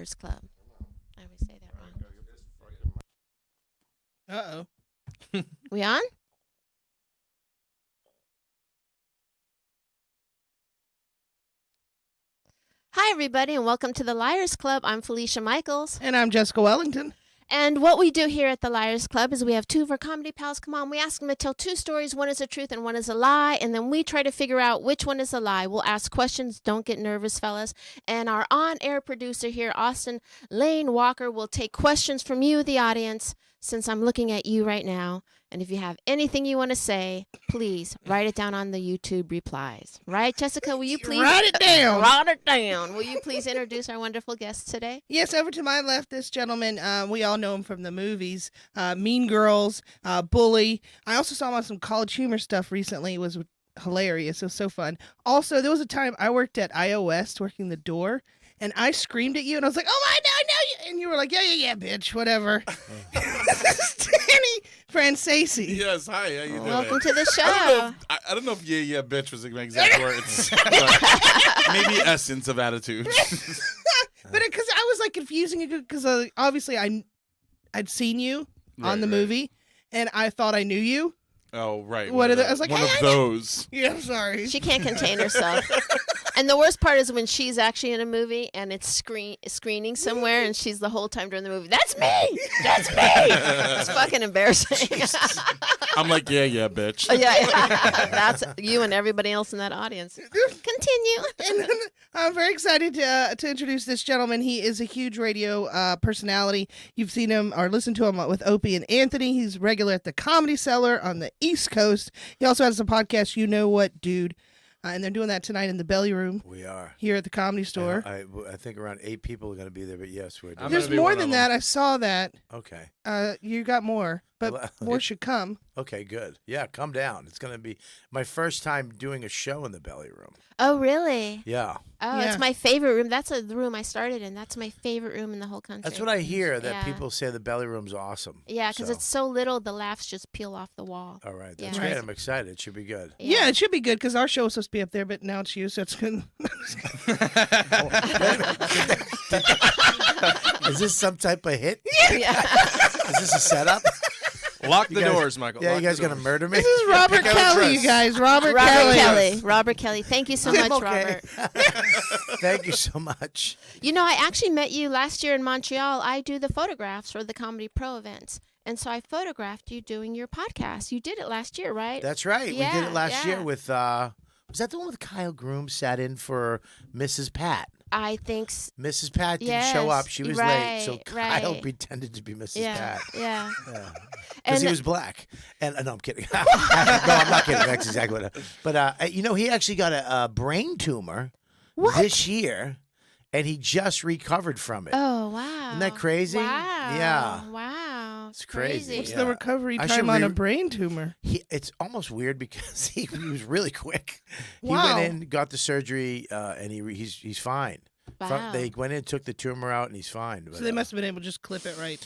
Liars Club. I always say that wrong. Uh-oh. We on? Hi, everybody, and welcome to the Liars Club. I'm Felicia Michaels. And I'm Jessica Wellington. And what we do here at the Liars Club is we have two of our comedy pals come on. We ask them to tell two stories. One is the truth and one is a lie. And then we try to figure out which one is a lie. We'll ask questions. Don't get nervous, fellas. And our on-air producer here, Austin Lane Walker, will take questions from you, the audience, since I'm looking at you right now. And if you have anything you want to say, please write it down on the YouTube replies. Right, Jessica? Will you please write it down? Write it down. Will you please introduce our wonderful guest today? Yes, over to my left, this gentleman, we all know him from the movies, Mean Girls, Bully. I also saw him on some College Humor stuff recently. It was hilarious. It was so fun. Also, there was a time I worked at iOS working the door, and I screamed at you, and I was like, oh, I know you. And you were like, yeah, bitch, whatever. Danny Franzese. Yes, hi, how you doing? Welcome to the show. I don't know if yeah, bitch was the exact words. But maybe essence of attitude. But because I was like confusing it because obviously I'd seen you on the movie, and I thought I knew you. Oh, right. What are the, I was like, one hey, of those. Yeah, I'm sorry. She can't contain herself. And the worst part is when she's actually in a movie and it's screening somewhere and she's the whole time during the movie, that's me! That's me! It's fucking embarrassing. I'm like, yeah, bitch. Yeah. That's you and everybody else in that audience. Continue. And I'm very excited to introduce this gentleman. He is a huge radio personality. You've seen him or listened to him with Opie and Anthony. He's regular at the Comedy Cellar on the East Coast. He also has a podcast, You Know What, Dude? And they're doing that tonight in the Belly Room. We are. Here at the Comedy Store. I think around 8 people are going to be there, but yes, we're doing There's more than that. I saw that. Okay. You got more, but more should come. Okay, good. Yeah, come down. It's going to be my first time doing a show in the Belly Room. Oh, really? Yeah. Oh, Yeah. It's my favorite room. That's the room I started in. That's my favorite room in the whole country. That's what I hear, that Yeah. people say the Belly Room's awesome. Yeah, because it's so little, the laughs just peel off the wall. All right. That's Yeah. great. Right. I'm excited. It should be good. Yeah, it should be good because our show was supposed to be up there, but now it's you, so it's good. Is this some type of hit? Yeah. Is this a setup? Lock You the guys- doors, Michael. Yeah, Lock you guys the going to doors. murder me? This is Robert Pick out a Kelly, you dress. guys. Robert Robert Kelly. Robert Kelly. Thank you so much, Okay. Robert. Thank you so much. You know, I actually met you last year in Montreal. I do the photographs for the Comedy Pro events. And so I photographed you doing your podcast. You did it last year, right? That's right. We did Yeah, it last yeah. year with, was that the one with Kyle Groom sat in for Mrs. Pat? I think Mrs. Pat didn't show up. She was late. So Right, Kyle right. pretended to be Mrs. Yeah, Pat. yeah. Because And he was black. And no, I'm kidding. No, I'm not kidding. That's exactly what. But he actually got a brain tumor this year, and he just recovered from it. Oh, wow. Isn't that crazy? Wow. Yeah. Wow. It's crazy. What's Yeah. the recovery I time should on a brain tumor? It's almost weird because he was really quick. He Wow. went in, got the surgery, and he's fine. Wow. They went in, took the tumor out, and he's fine. But, So they must have been able to just clip it right.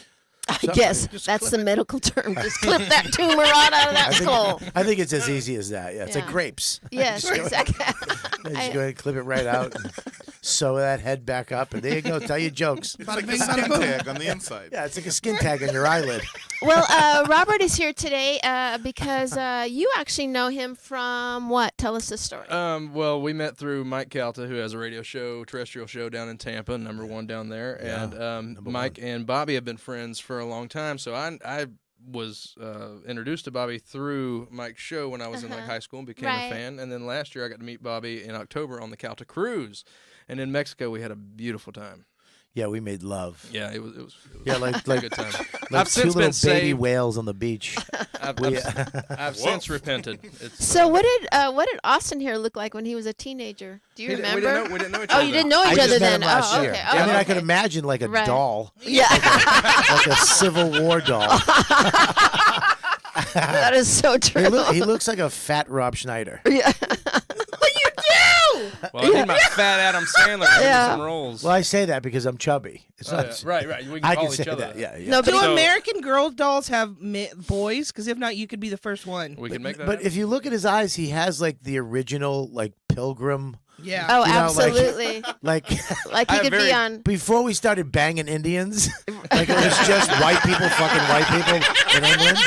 I Something. guess Just that's clip the medical term. Just clip that tumor right out of that skull. I think it's as easy as that. Yeah, it's like Yeah. grapes. Yes, exactly. Just go ahead and clip it right out, and sew that head back up, and there you go. Tell your jokes. It's like a skin tag on the inside. Yeah, it's like a skin tag on your eyelid. Well, Robert is here today because you actually know him from what? Tell us the story. Well, we met through Mike Calta, who has a radio show, terrestrial show down in Tampa, #1 down there. Yeah, And Mike and Bobby have been friends for a long time. So I was introduced to Bobby through Mike's show when I was in high school and became Right. a fan. And then last year I got to meet Bobby in October on the Calta cruise. And in Mexico we had a beautiful time. Yeah, we made love. Yeah, it was Yeah, like a good time. like I've two since little been baby saved. whales on the beach. I've since repented. It's, So what did Austin here look like when he was a teenager? Do you remember? We didn't know each Oh, other. you didn't know I each just other met then. him last Oh, year. okay. I mean, I okay. could imagine like a Right. doll, Yeah. like a Civil War doll. That is so true. He looks like a fat Rob Schneider. Yeah. Well, I need my fat Adam Sandler to give me Yeah. some roles. Well, I say that because I'm chubby. It's Oh, not. yeah. Right. We can I call can each say other that. Yeah, yeah. No, but Do So- American Girl dolls have boys? Because if not, you could be the first one. We can make that But happen. if you look at his eyes, he has like the original like pilgrim Yeah. Oh, You know, absolutely. Like Like you could be on. before we started banging Indians, like it was just white people fucking white people in England.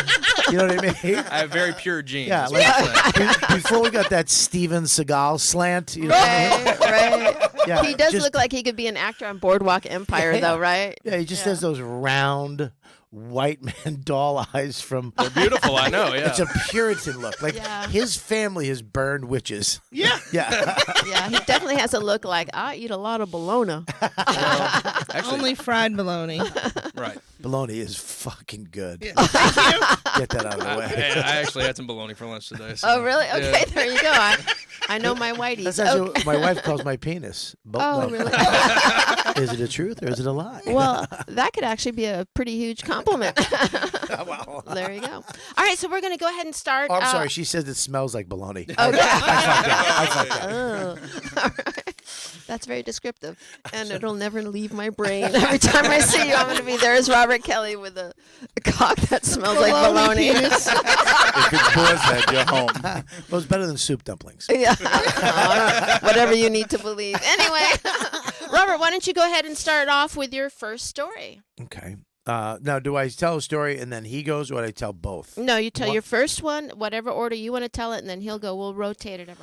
You know what I mean? I have very pure genes. Yeah, is what I'm saying. before we got that Steven Seagal slant. You know what I mean? Right. Yeah, He does just- look like he could be an actor on Boardwalk Empire, though, right? Yeah, he just has those round white man doll eyes from. They're beautiful. I know. Yeah. It's a Puritan look. Like Yeah. his family has burned witches. Yeah. Yeah. Yeah, he definitely has a look like I eat a lot of bologna. Actually, Only fried bologna. right. Bologna is fucking good. Yeah. Thank you. Get that out of the way. I actually had some bologna for lunch today. So, Oh, really? yeah. Okay, there you go. I know my whiteies. That's actually what my wife calls my penis. Oh, really? Is it a truth or is it a lie? Well, that could actually be a pretty huge compliment. Well. There you go. All right, so we're going to go ahead and start. Oh, I'm sorry. She says it smells like bologna. Okay. I fucked up. Oh. All right. That's very descriptive, and it'll never leave my brain. Every time I see you, I'm going to be there as Robert Kelly with a cock that smells like bologna. If it's Boar's Head, you're home. Well, it's better than soup dumplings. Yeah. Whatever you need to believe. Anyway, Robert, why don't you go ahead and start off with your first story? Okay. Now, do I tell a story and then he goes, or do I tell both? No, you tell What? your first one, whatever order you want to tell it, and then he'll go. We'll rotate it around.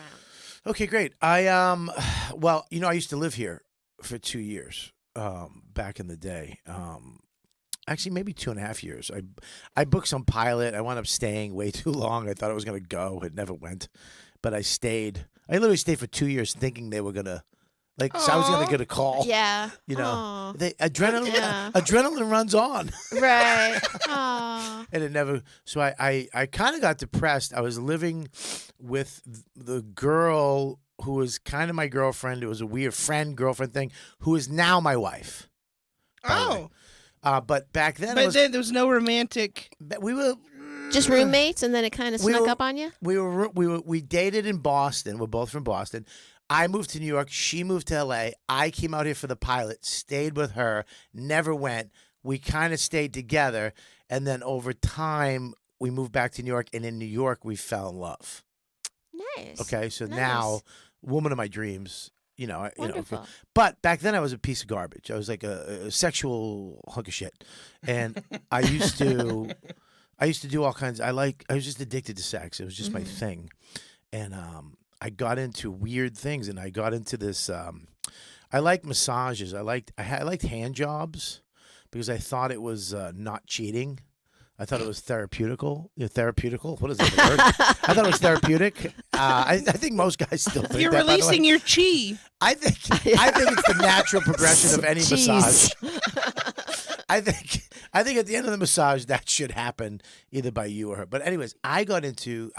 Okay, great. Well, I used to live here for 2 years back in the day. Actually, maybe 2.5 years. I booked some pilot. I wound up staying way too long. I thought I was going to go. It never went. But I stayed. I literally stayed for 2 years thinking they were going to, so I was going to get a call. Yeah. You know, Aw. adrenaline, Yeah. adrenaline runs on. Right. Aw. And it never. So I kind of got depressed. I was living with the girl who was kind of my girlfriend. It was a weird girlfriend thing, who is now my wife. by the way. Oh. But back then, it But was, then there was no romantic. we were Just roommates, and then it kind of We snuck were- up on you? we dated in Boston. We're both from Boston. I moved to New York. She moved to LA. I came out here for the pilot, stayed with her, never went. We kind of stayed together. And then over time, we moved back to New York. And in New York, we fell in love. Nice. Okay. So Nice. now, woman of my dreams, Wonderful. But back then, I was a piece of garbage. I was like a sexual hunk of shit. And I used to do all kinds. I was just addicted to sex. It was just my thing. And I got into weird things, and I got into this. I liked massages. I liked hand jobs because I thought it was not cheating. I thought it was therapeutical. Therapeutical. What is that word? I thought it was therapeutic. I think most guys still think You're that. by the way. releasing your chi. I think it's the natural progression of any massage. I think at the end of the massage that should happen either by you or her. But anyways, I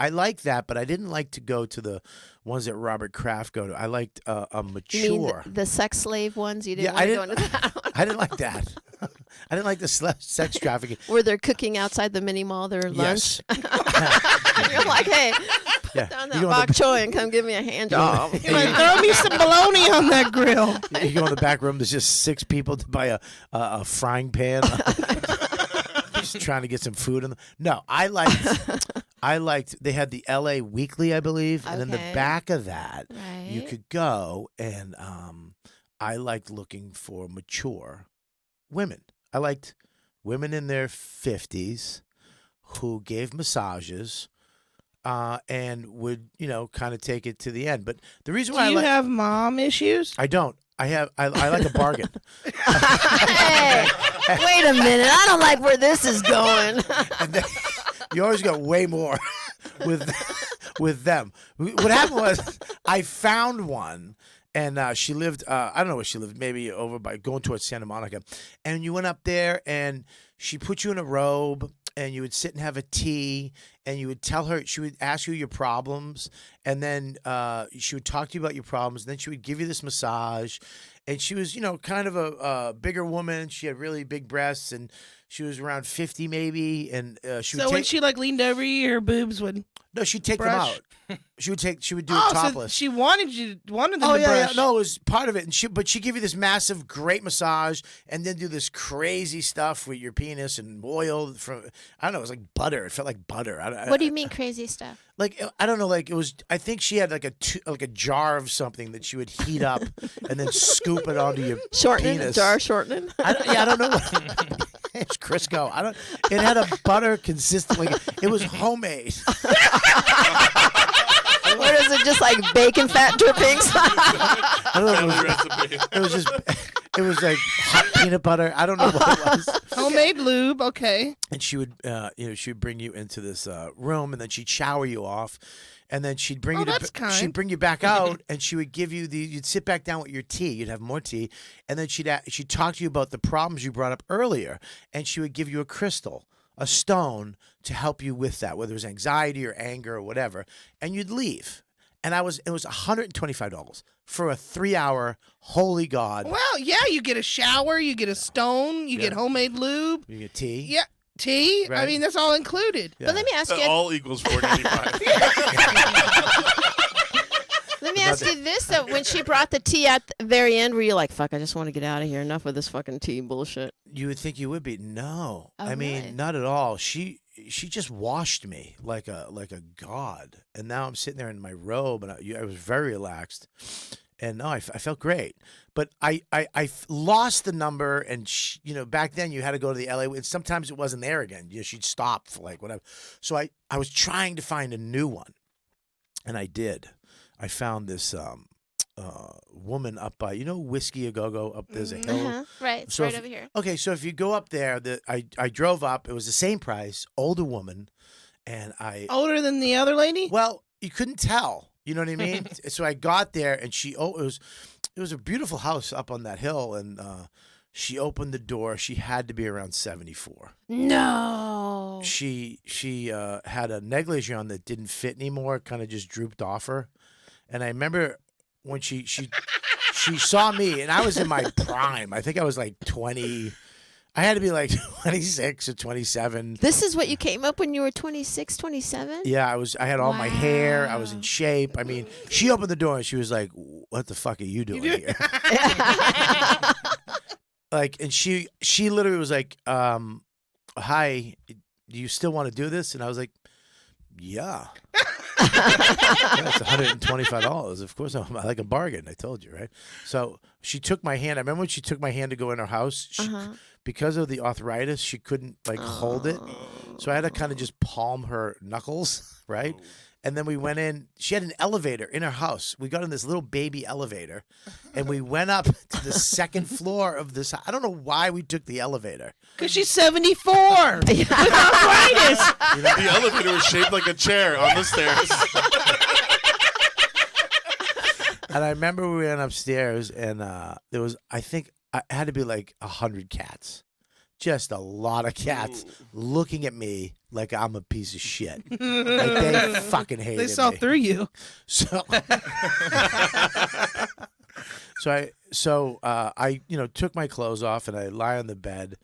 like that, but I didn't like to go to the ones that Robert Kraft go to. I liked a mature. You mean the sex slave ones? You didn't Yeah, want to go into that one? I didn't like that. I didn't like the sex trafficking. Where they're cooking outside the mini mall their lunch? Yes. And you're like, hey, Yeah. down You that go in bok the- choy and come give me a hand job. You're like, throw me some bologna on that grill. You go in the back room. There's just 6 people to buy a frying pan. Just trying to get some food in. No, I liked. They had the L.A. Weekly, I believe, and in the Okay. back of that, you Right. could go and I liked looking for mature women. I liked women in their 50s who gave massages. And would kind of take it to the end, but the reason why Do you have mom issues? I don't. I like a bargain. Hey, wait a minute. I don't like where this is going. And then, you always got way more with them. What happened was I found one, and she lived. I don't know where she lived. Maybe over by going towards Santa Monica. And you went up there, and she put you in a robe. And you would sit and have a tea, and you would tell her, she would ask you your problems, and then she would talk to you about your problems, and then she would give you this massage. And she was, kind of a bigger woman. She had really big breasts, and She was around 50 maybe, and she would So when take. she like leaned over you, her boobs would. No, she'd take them brush? out. She would do it Oh, so topless. she wanted them Oh to yeah, brush. no, it was part of it, and but she give you this massive, great massage, and then do this crazy stuff with your penis and oil from I don't know, it was like butter. It felt like butter. What do you mean crazy stuff? Like I don't know, like it was. I think she had like a jar of something that she would heat up and then scoop it onto your Shortening, penis. jar shortening. I don't know. It's Crisco. It had a butter consistent. Like it was homemade. Or is it just like bacon fat drippings? I don't know. Family recipe. It was just. It was like hot peanut butter. I don't know what it was. Homemade lube, okay. And she would, she would bring you into this room, and then she'd shower you off, and then she'd bring Oh, you. that's kind. She'd bring you back out, and she would give you You'd sit back down with your tea. You'd have more tea, and then she'd talk to you about the problems you brought up earlier, and she would give you a crystal, a stone, to help you with that, whether it was anxiety or anger or whatever, and you'd leave. And it was $125 for a 3-hour holy God. Well, yeah, you get a shower, you get a stone, you get homemade lube. You get tea. Yeah, tea. I Right. mean, that's all included. Yeah. But let me ask you. All equals $4.95. Let me ask you this: though, when she brought the tea at the very end, were you like, "Fuck, I just want to get out of here. Enough with this fucking tea bullshit." You would think you would be. No, Oh, I mean really? not at all. She just washed me like a god, and now I'm sitting there in my robe, and I was very relaxed, and no, I felt great. But I lost the number, and back then you had to go to the LA, and sometimes it wasn't there again. She'd stop for like whatever. So I was trying to find a new one, and I did. I found this woman up by Whiskey A Go Go up there's a hill. Uh-huh. Right, it's So right if- over here. Okay, so if you go up there, I drove up. It was the same price, older woman, and Older than the other lady? well, you couldn't tell. You know what I mean? So I got there, and it was a beautiful house up on that hill, and she opened the door. She had to be around 74. No. She had a negligee on that didn't fit anymore. Kind of just drooped off her, and I remember when she saw me, and I was in my prime. I think I was like 20. I had to be like 26 or 27. This is what you came up when you were 26, 27? Yeah, I had all my hair. I was in Wow. shape. I mean, she opened the door and she was like, "What the fuck are you doing here?" And she literally was like, "Hi, do you still want to do this?" And I was like, "Yeah." Yeah, it's $125. Of course, I like a bargain. I told you, right? So she took my hand. I remember when she took my hand to go in her house. Because of the arthritis, she couldn't hold it. So I had to kind of just palm her knuckles, right? And then we went in. She had an elevator in her house. We got in this little baby elevator, and we went up to the second floor of this. I don't know why we took the elevator. Because she's 74. With arthritis. The elevator was shaped like a chair on the stairs. And I remember we went upstairs, and there was, I think, I had to be like 100 cats. Just a lot of cats looking at me like I'm a piece of shit. Like they fucking hated me. They saw through you. So, I took my clothes off and I lie on the bed,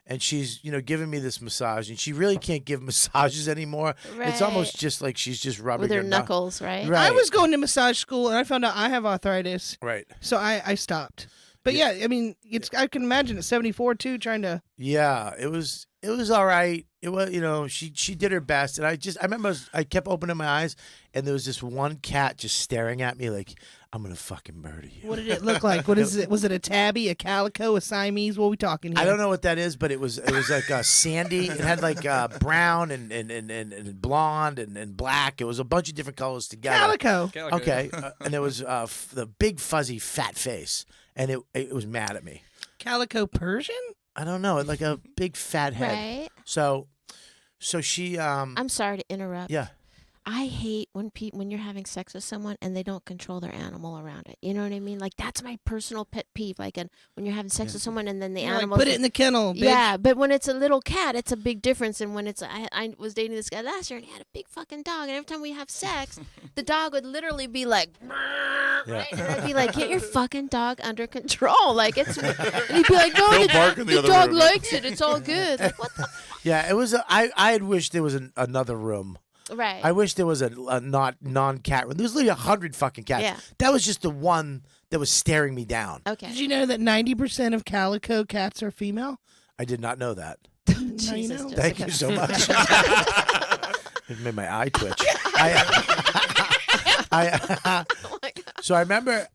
and she's giving me this massage, and she really can't give massages anymore. It's almost Right. just like she's just rubbing With her her knuckles, right? Right. I was going to massage school and I found out I have arthritis. Right. So I stopped. But yeah, I mean, I can imagine at 74 too, trying to. Yeah, it was all right. It was, she did her best, and I remember I kept opening my eyes, and there was this one cat just staring at me like, "I'm gonna fucking murder you." What did it look like? What is it? Was it a tabby, a calico, a Siamese? What are we talking here? I don't know what that is, but it was like sandy. It had like brown and blonde and black. It was a bunch of different colors together. Calico. Okay, and there was the big fuzzy fat face, and it was mad at me. Calico Persian? I don't know, like a big fat head. Right. So she I'm sorry to interrupt. yeah. I hate when you're having sex with someone and they don't control their animal around it. You know what I mean? Like that's my personal pet peeve. Like when you're having sex with someone and then the animal put it in the kennel. Bitch. Yeah, but when it's a little cat, it's a big difference. And when it's I was dating this guy last year and he had a big fucking dog, and every time we have sex, the dog would literally be like, right? And I'd be like, get your fucking dog under control. Like it's, and he'd be like, no, He'll bark in the the other dog room. likes it. It's all good. Like what the Yeah, it was. I had wished there was another room. right? I wish there was a not non-cat room. There was literally 100 fucking cats. Yeah. That was just the one that was staring me down. Okay. Did you know that 90% of calico cats are female? I did not know that. Now you Jesus, know. Thank Jessica. you so much. It made my eye twitch. Oh my God. So I remember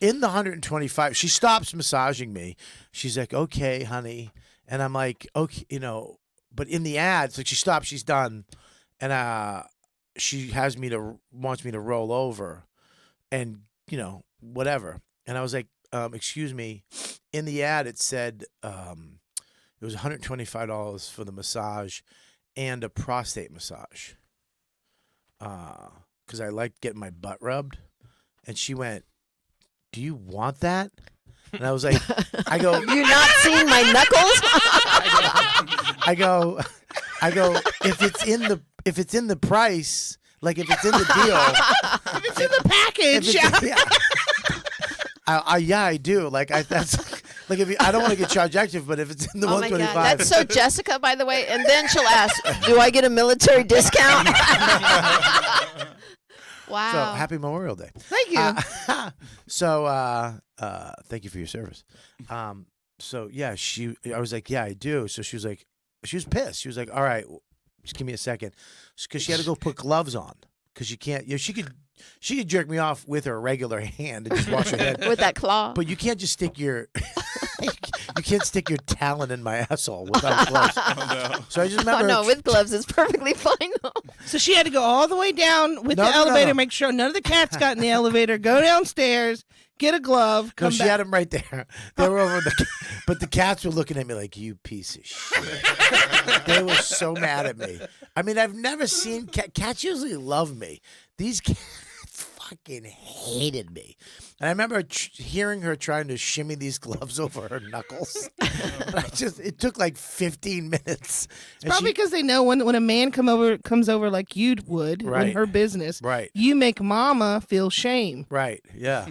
in the 125, she stops massaging me. She's like, "Okay, honey," and I'm like, "Okay, you know." But in the ads, like she stops, she's done, and she wants me to roll over, and you know whatever. And I was like, "Excuse me." In the ad, it said it was $125 for the massage and a prostate massage. Because I liked getting my butt rubbed. And she went, "Do you want that?" And I was like, I go, You're not seeing my knuckles? I go, if it's in the price, like if it's in the deal, It's in the package. yeah, I do. Like that's like if I don't want to get charged extra, but if it's in the Oh my God, 125, that's so Jessica, by the way. And then she'll ask, "Do I get a military discount?" Wow. so happy Memorial Day. Thank you. Thank you for your service. So yeah, I was like, yeah, I do. So she was pissed. She was like, all right, just give me a second, because she had to go put gloves on, because you can't. You know, she could jerk me off with her regular hand and just wash her head, With that claw. but you can't just stick your you can't stick your talon in my asshole without gloves. So I just Oh remember. no, with gloves it's perfectly fine. So she had to go all the way down with No, the no, no, elevator, no. make sure none of the cats got in the elevator, go downstairs, get a glove, No, come she back. had them right there. They were over but the cats were looking at me like, "You piece of shit." They were so mad at me. I mean, I've never seen cats usually love me. These cats fucking hated me. And I remember hearing her trying to shimmy these gloves over her knuckles. It took like 15 minutes. It's probably because they know when a man comes over like you would in Right. her business, Right. you make mama feel shame, Right. Yeah.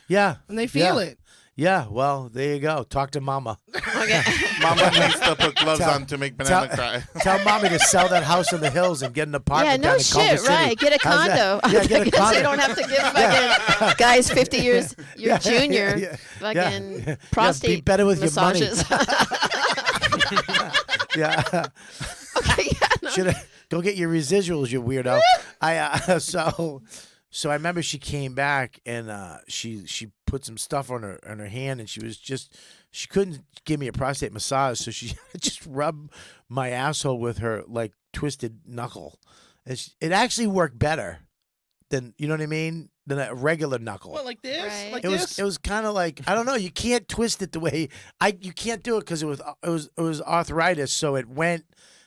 Yeah. and they feel Yeah. it. Yeah. Well, there you go. Talk to mama. Okay. Mama needs to put gloves Tell- on to make banana cry. Tell mommy to sell that house in the hills and get an Yeah, apartment no down in Culver shit, City. right. Get a How's that? condo. Yeah, get a Because condo. you don't have to give fucking guys 50 years your Yeah, junior yeah, fucking yeah. prostate Be better with massages. your money. Yeah. Okay, yeah, no. Should go get your residuals, you weirdo. So I remember she came back and she put some stuff on her hand, and she couldn't give me a prostate massage, so she just rubbed my asshole with her like twisted knuckle. And it actually worked better than, you know what I mean, than a regular knuckle. What, like this? Right. Like It this? was kind of like, I don't know. You can't twist it the way you can't do it because it was arthritis. So it went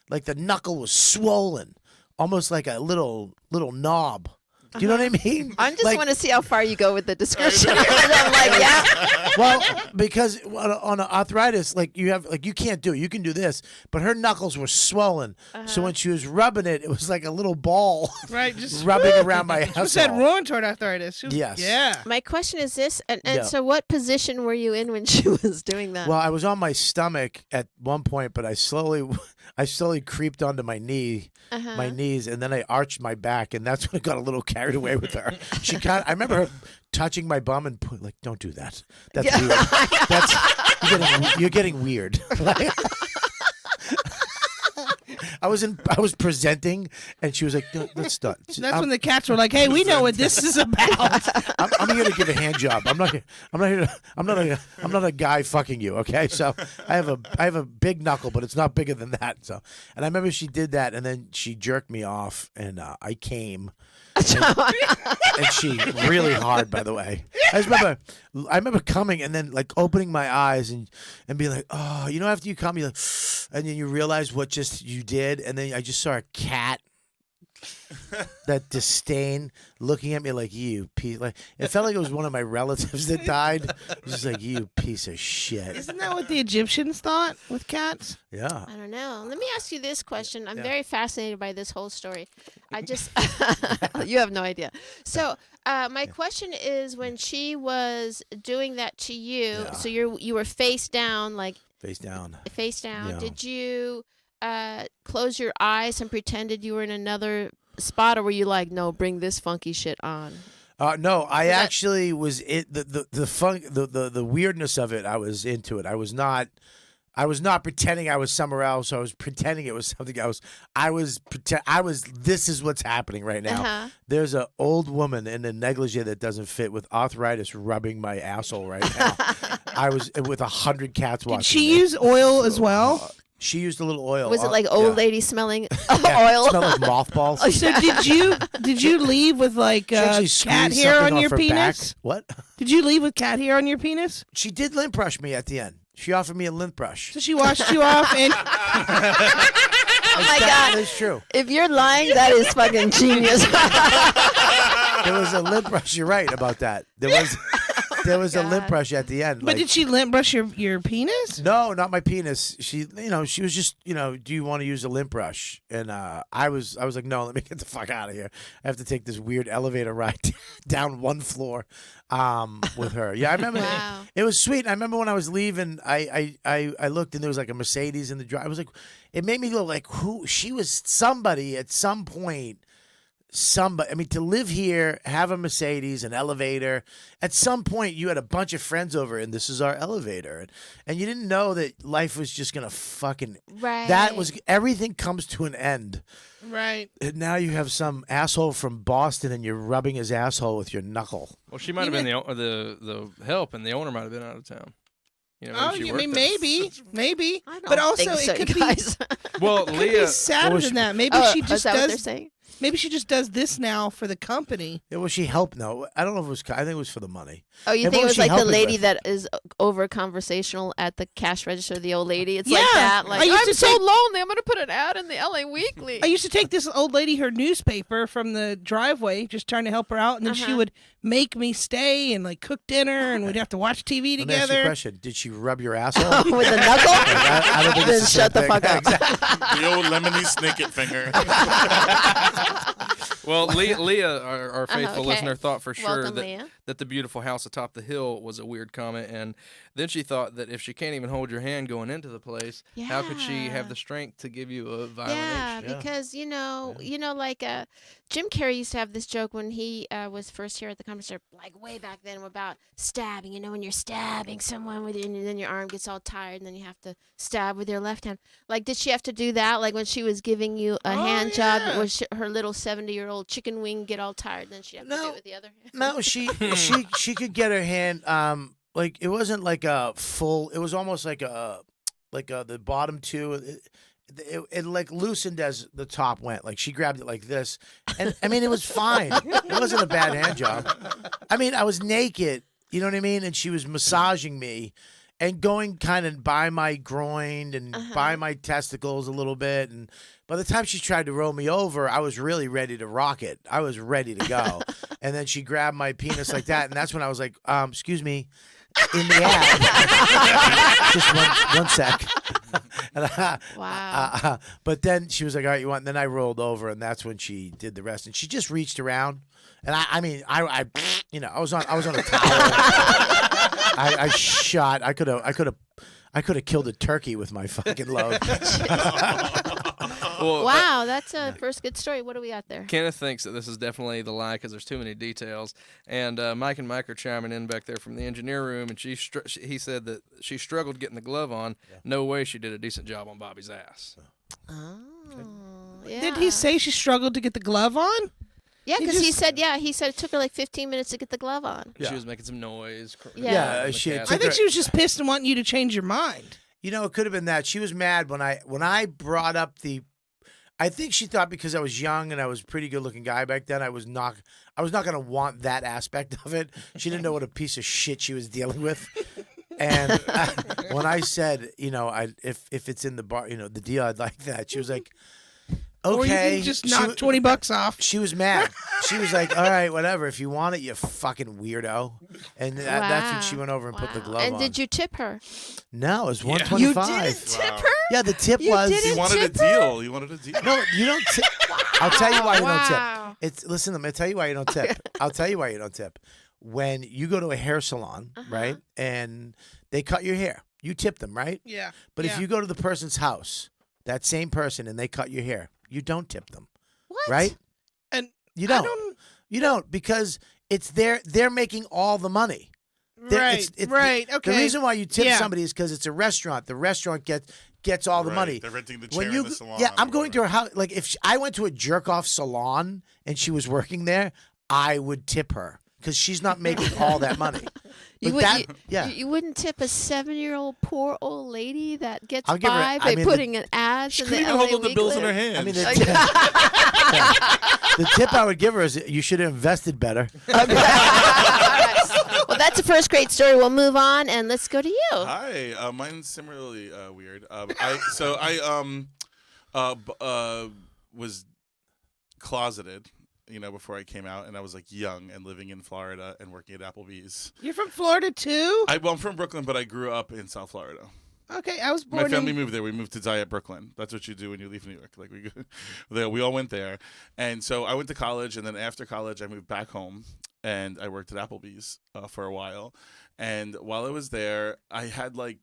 like the knuckle was swollen, almost like a little knob. Do you know what I mean? I just Like- want to see how far you go with the description. And I'm like, yeah. Well, because on arthritis, like you can't do it. You can do this, but her knuckles were swollen. So when she was rubbing it, it was like a little ball Right, just rubbing around my She said asshole. rheumatoid arthritis. She was- Yes. Yeah. My question is this, and Yeah. so what position were you in when she was doing that? Well, I was on my stomach at one point, but I slowly creeped onto my knees, and then I arched my back, and that's when I got a little carried away with her. I remember her touching my bum and like, "Don't do that. That's Yeah. weird. You're getting weird." I was presenting, and she was like, "No, let's start." That's when the cats were like, "Hey, we know what this is about." I'm here to give a hand job. I'm not a guy fucking you. Okay, so I have a big knuckle, but it's not bigger than that. So, and I remember she did that, and then she jerked me off, and I came. And she really hard, by the way. I remember coming and then like opening my eyes and being like, "Oh, you know," after you come, you like, and then you realize what just you did, and then I just saw a cat that disdain, looking at me like you piece. Like it felt like it was one of my relatives that died. It was just like you piece of shit. Isn't that what the Egyptians thought with cats? Yeah. I don't know. Let me ask you this question. I'm very fascinated by this whole story. I just, you have no idea. So, my question is, when she was doing that to you, so you were face down, like Face down. face down. Yeah. Did you close your eyes and pretended you were in another spot, or were you like, no, bring this funky shit on? No, I actually was the fun the weirdness of it. I was into it. I was not pretending I was somewhere else. I was pretending it was something else. I was this is what's happening right now. There's an old woman in a negligee that doesn't fit with arthritis rubbing my asshole right now. I was with 100 cats watching. Did she use oil as well? She used a little oil. Was it like old lady smelling Yeah, oil? it smelled like mothballs. So did you leave with like She actually cat squeezed hair something on off your her back. penis? What? Did you leave with cat hair on your penis? She did lint brush me at the end. She offered me a lint brush. So she washed you off and Oh my God. That's true. If you're lying, that is fucking genius. There was a lint brush. You're right about that. There was a lint brush at the end. But did she lint brush your penis? No, not my penis. She was just, do you want to use a lint brush? And I was like, no, let me get the fuck out of here. I have to take this weird elevator ride down one floor with her. Yeah, I remember. Wow. It was sweet. I remember when I was leaving, I looked and there was like a Mercedes in the drive. I was like, it made me go like, who? She was somebody at some point. Somebody, I mean, to live here, have a Mercedes, an elevator. At some point, you had a bunch of friends over, and this is our elevator, and you didn't know that life was just gonna fucking. Right. That was everything comes to an end, Right. and now you have some asshole from Boston, and you're rubbing his asshole with your knuckle. Well, she might have been the help, and the owner might have been out of town. Oh, you mean maybe. I don't But also, think so, it you could guys. Well, be Leah. sadder than that. Maybe Oh, she is just that what they're does. saying? Maybe she just does this now for the company. Yeah, well, she helped. No, I don't know if it was. I think it was for the money. Oh, you And think what it was was she like the helping lady with? that is over conversational at the cash register, the old lady? It's like Yeah. that. Like, I used I'm to so take- lonely. I'm going to put an ad in the LA Weekly. I used to take this old lady her newspaper from the driveway, just trying to help her out, and then she would make me stay and like cook dinner, and we'd have to watch TV Let me ask you a together. question. Did she rub your asshole? With a knuckle? I don't think Then it's shut the same fuck thing. up. Exactly. The old lemony snicket finger. Well, Leah, our faithful okay. listener, thought for sure Welcome, Leah. that the beautiful house atop the hill was a weird comment, and then she thought that if she can't even hold your hand going into the place, how could she have Yeah. the strength to give you a violent Yeah, H? because like Jim Carrey used to have this joke when he was first here at the comedy store, like way back then, about stabbing. When you're stabbing someone with, and then your arm gets all tired, and then you have to stab with your left hand. Like, did she have to do that? Like when she was giving you a hand job, was her little 70-year-old chicken wing get all tired, and then she have to do it with the other hand? No, she could get her hand. Like it wasn't like a full. It was almost like the bottom two. It like loosened as the top went. Like she grabbed it like this, and I mean it was fine. It wasn't a bad hand job. I mean I was naked. You know what I mean? And she was massaging me. And going kind of by my groin and by my testicles a little bit. And by the time she tried to roll me over, I was really ready to rock it. I was ready to go. And then she grabbed my penis like that. And that's when I was like, excuse me, in the ad. Just one sec. Wow. But then she was like, all right, you want? And then I rolled over, and that's when she did the rest. And she just reached around. And I was on a towel. I shot. I could have killed a turkey with my fucking load. Well, Wow, that's a first good story. What do we got there? Kenneth thinks that this is definitely the lie because there's too many details. And Mike and Mike are chiming in back there from the engineer room, and he said that she struggled getting the glove on. No way she did a decent job on Bobby's ass. Oh, yeah. Did he say she struggled to get the glove on? Yeah, He because he just- said it took her like 15 minutes to get the glove on. She was making some noise. Yeah. Yeah, she cat. took I think her- she was just pissed and wanting you to change your mind. It could have been that. She was mad when I brought up the. I think she thought because I was young and I was a pretty good looking guy back then, I was not going to want that aspect of it. She didn't know what a piece of shit she was dealing with. And when I said, if it's in the bar, the deal, I'd like that. She was like, Or you Okay. can just knock $20 off. She was mad. She was like, "All right, whatever. If you want it, you fucking weirdo." And that's when she went over and put the glove And on. did you tip her? No, it was Yeah. $125. You didn't tip her? Yeah, the tip You was. didn't He wanted a tip her? deal. He wanted a deal. No, you don't tip. I'll tell you why you don't Wow. tip. Listen, I'm gonna tell you why you don't tip. I'll tell you why you don't tip. When you go to a hair salon, right, and they cut your hair, you tip them, right? Yeah. But if you go to the person's house, that same person, and they cut your hair, you don't tip them, What? right? And You I don't. You don't, because they're making all the money. Right. Right. Okay. The reason why you tip Yeah. somebody is because it's a restaurant. The restaurant gets all the Right. money. They're renting the When chair you in the salon. yeah, I'm or going to whatever. her house. Like if I went to a jerk off salon and she was working there, I would tip her because she's not making all that money. You, But would, that, yeah. you wouldn't tip a 7-year-old pour old lady that gets I'll give her- by I by mean, putting an ads She in couldn't the even LA hold up the bills in her Weekly. hand. I mean, the tip I would give her is you should have invested better. All right. Well, that's a first great story. We'll move on and let's go to you. Hi, mine's similarly weird. I was closeted, before I came out, and I was like young and living in Florida and working at Applebee's. You're from Florida too? I'm from Brooklyn, but I grew up in South Florida. Okay, I was born My family in... moved there. We moved to Zayat, Brooklyn. That's what you do when you leave New York. Like we all went there, and so I went to college, and then after college, I moved back home, and I worked at Applebee's for a while. And while I was there, I had I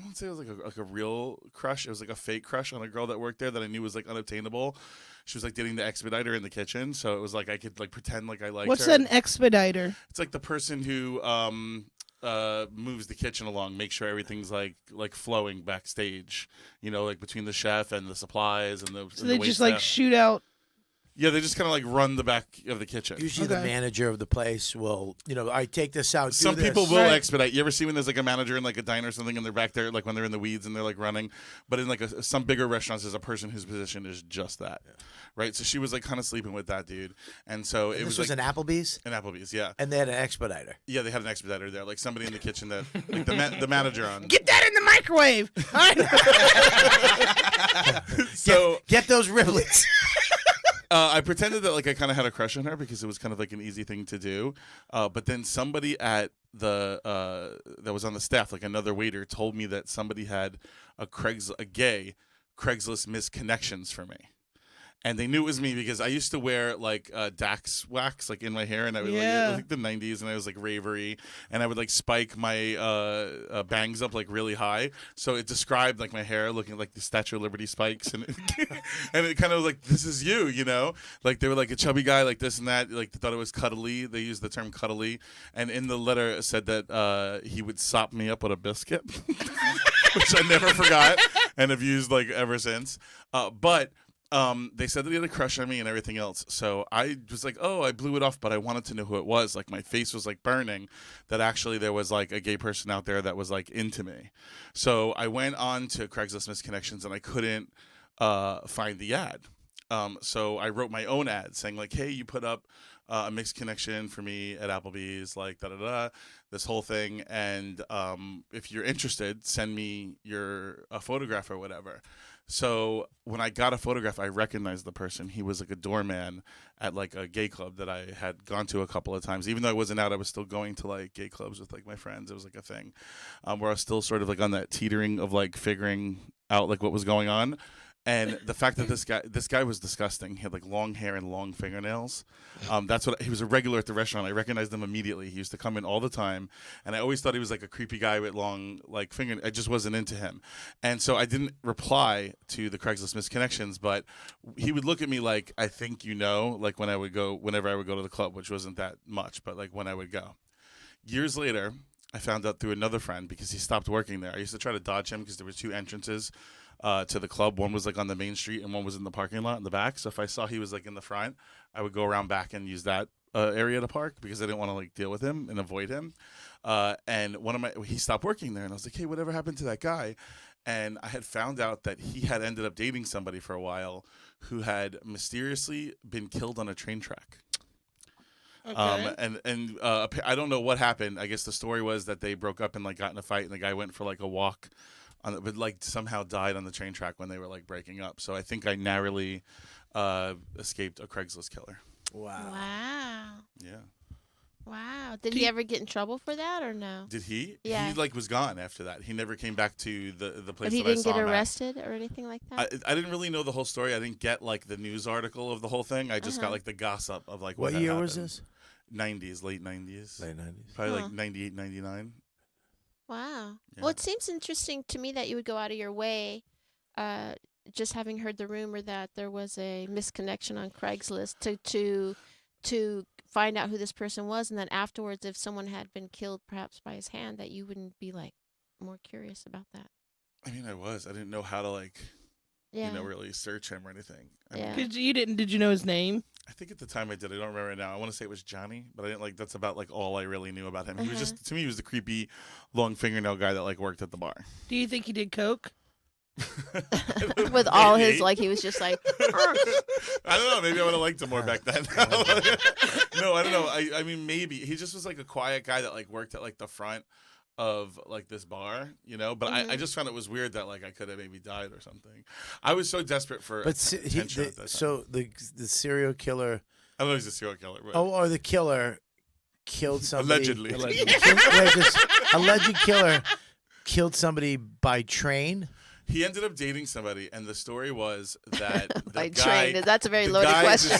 won't say it was like a real crush. It was like a fake crush on a girl that worked there that I knew was like unobtainable. She was like dating the expediter in the kitchen, so it was like I could like pretend like I liked What's her. an expediter? It's like the person who moves the kitchen along, make sure everything's like flowing backstage, like between the chef and the supplies and the. So and they the just waitstaff. like shoot out... Yeah, they just kind of like run the back of the kitchen. Usually the Okay. manager of the place will, I take this out. do Some this. people will Right. expedite. You ever see when there's like a manager in like a diner or something and they're back there like when they're in the weeds and they're like running? But in like some bigger restaurants, there's a person whose position is just that, right? So she was like kind of sleeping with that dude, and so it This was was like an Applebee's, an Applebee's, yeah, and they had an expediter. yeah. They had an expediter there, like somebody in the kitchen that like the manager on. Get that in the microwave! So Get those riblets. I pretended that like I kind of had a crush on her because it was kind of like an easy thing to do. But then somebody at the that was on the staff, like another waiter, told me that somebody had a gay Craigslist misconnections for me. And they knew it was me because I used to wear like Dax wax like in my hair, and I would like the 90s, and I was like ravery, and I would like spike my bangs up like really high, so it described like my hair looking like the Statue of Liberty spikes, and and it kind of was like, this is you, like they were like a chubby guy like this and that, like they thought it was cuddly. They used the term cuddly, and in the letter it said that he would sop me up with a biscuit, which I never forgot and have used like ever since. But they said that he had a crush on me and everything else. So I was like, I blew it off, but I wanted to know who it was. Like my face was like burning that actually there was like a gay person out there that was like into me. So I went on to Craigslist Misconnections and I couldn't find the ad. So I wrote my own ad saying like, hey, you put up a mixed connection for me at Applebee's, like this whole thing. And if you're interested, send me a photograph or whatever. So when I got a photograph, I recognized the person. He was like a doorman at like a gay club that I had gone to a couple of times. Even though I wasn't out, I was still going to like gay clubs with like my friends. It was like a thing where I was still sort of like on that teetering of like figuring out like what was going on. And the fact that this guy was disgusting. He had like long hair and long fingernails. He was a regular at the restaurant. I recognized him immediately. He used to come in all the time, and I always thought he was like a creepy guy with long like finger. I just wasn't into him, and so I didn't reply to the Craigslist Misconnections. But he would look at me like, I think like whenever I would go to the club, which wasn't that much, but like when I would go. Years later, I found out through another friend because he stopped working there. I used to try to dodge him because there were two entrances to the club. One was like on the main street and one was in the parking lot in the back. So if I saw he was like in the front, I would go around back and use that area to park because I didn't want to like deal with him and avoid him. And he stopped working there, and I was like, hey, whatever happened to that guy? And I had found out that he had ended up dating somebody for a while who had mysteriously been killed on a train track. Okay. And I don't know what happened. I guess the story was that they broke up and like got in a fight, and the guy went for like a walk but like somehow died on the train track when they were like breaking up. So I think I narrowly escaped a Craigslist killer. Wow. Wow. Yeah. Wow. Did he ever get in trouble for that or no? Did he? Yeah. He like was gone after that. He never came back to the place But he that I didn't saw get him at. arrested or anything like that? I didn't really know the whole story. I didn't get like the news article of the whole thing. I just got like the gossip of like What had year was happened. this? 90s, late 90s. Late 90s. Probably like 98, 99. Wow. Yeah. Well, it seems interesting to me that you would go out of your way, just having heard the rumor that there was a misconnection on Craigslist to find out who this person was, and then afterwards, if someone had been killed, perhaps by his hand, that you wouldn't be like more curious about that. I mean, I didn't know how to like, Yeah. really search him or anything. I Yeah. mean, Did you know his name? I think at the time I did. I don't remember right now. I want to say it was Johnny, but I didn't like. That's about like all I really knew about him. He was just to me, he was the creepy, long fingernail guy that like worked at the bar. Do you think he did coke? With all his, Maybe. like, he was just like, I don't know. Maybe I would have liked him more back then. No, I don't know. I mean, maybe he just was like a quiet guy that like worked at like the front of like this bar, But I just found it was weird that like I could have maybe died or something. I was so desperate for But attention at that time. so the serial killer. I don't know he's a serial killer. But Or the killer killed somebody. allegedly. Alleged killer killed somebody by train. He ended up dating somebody, and the story was that the by guy, train. That's a very the loaded guy question.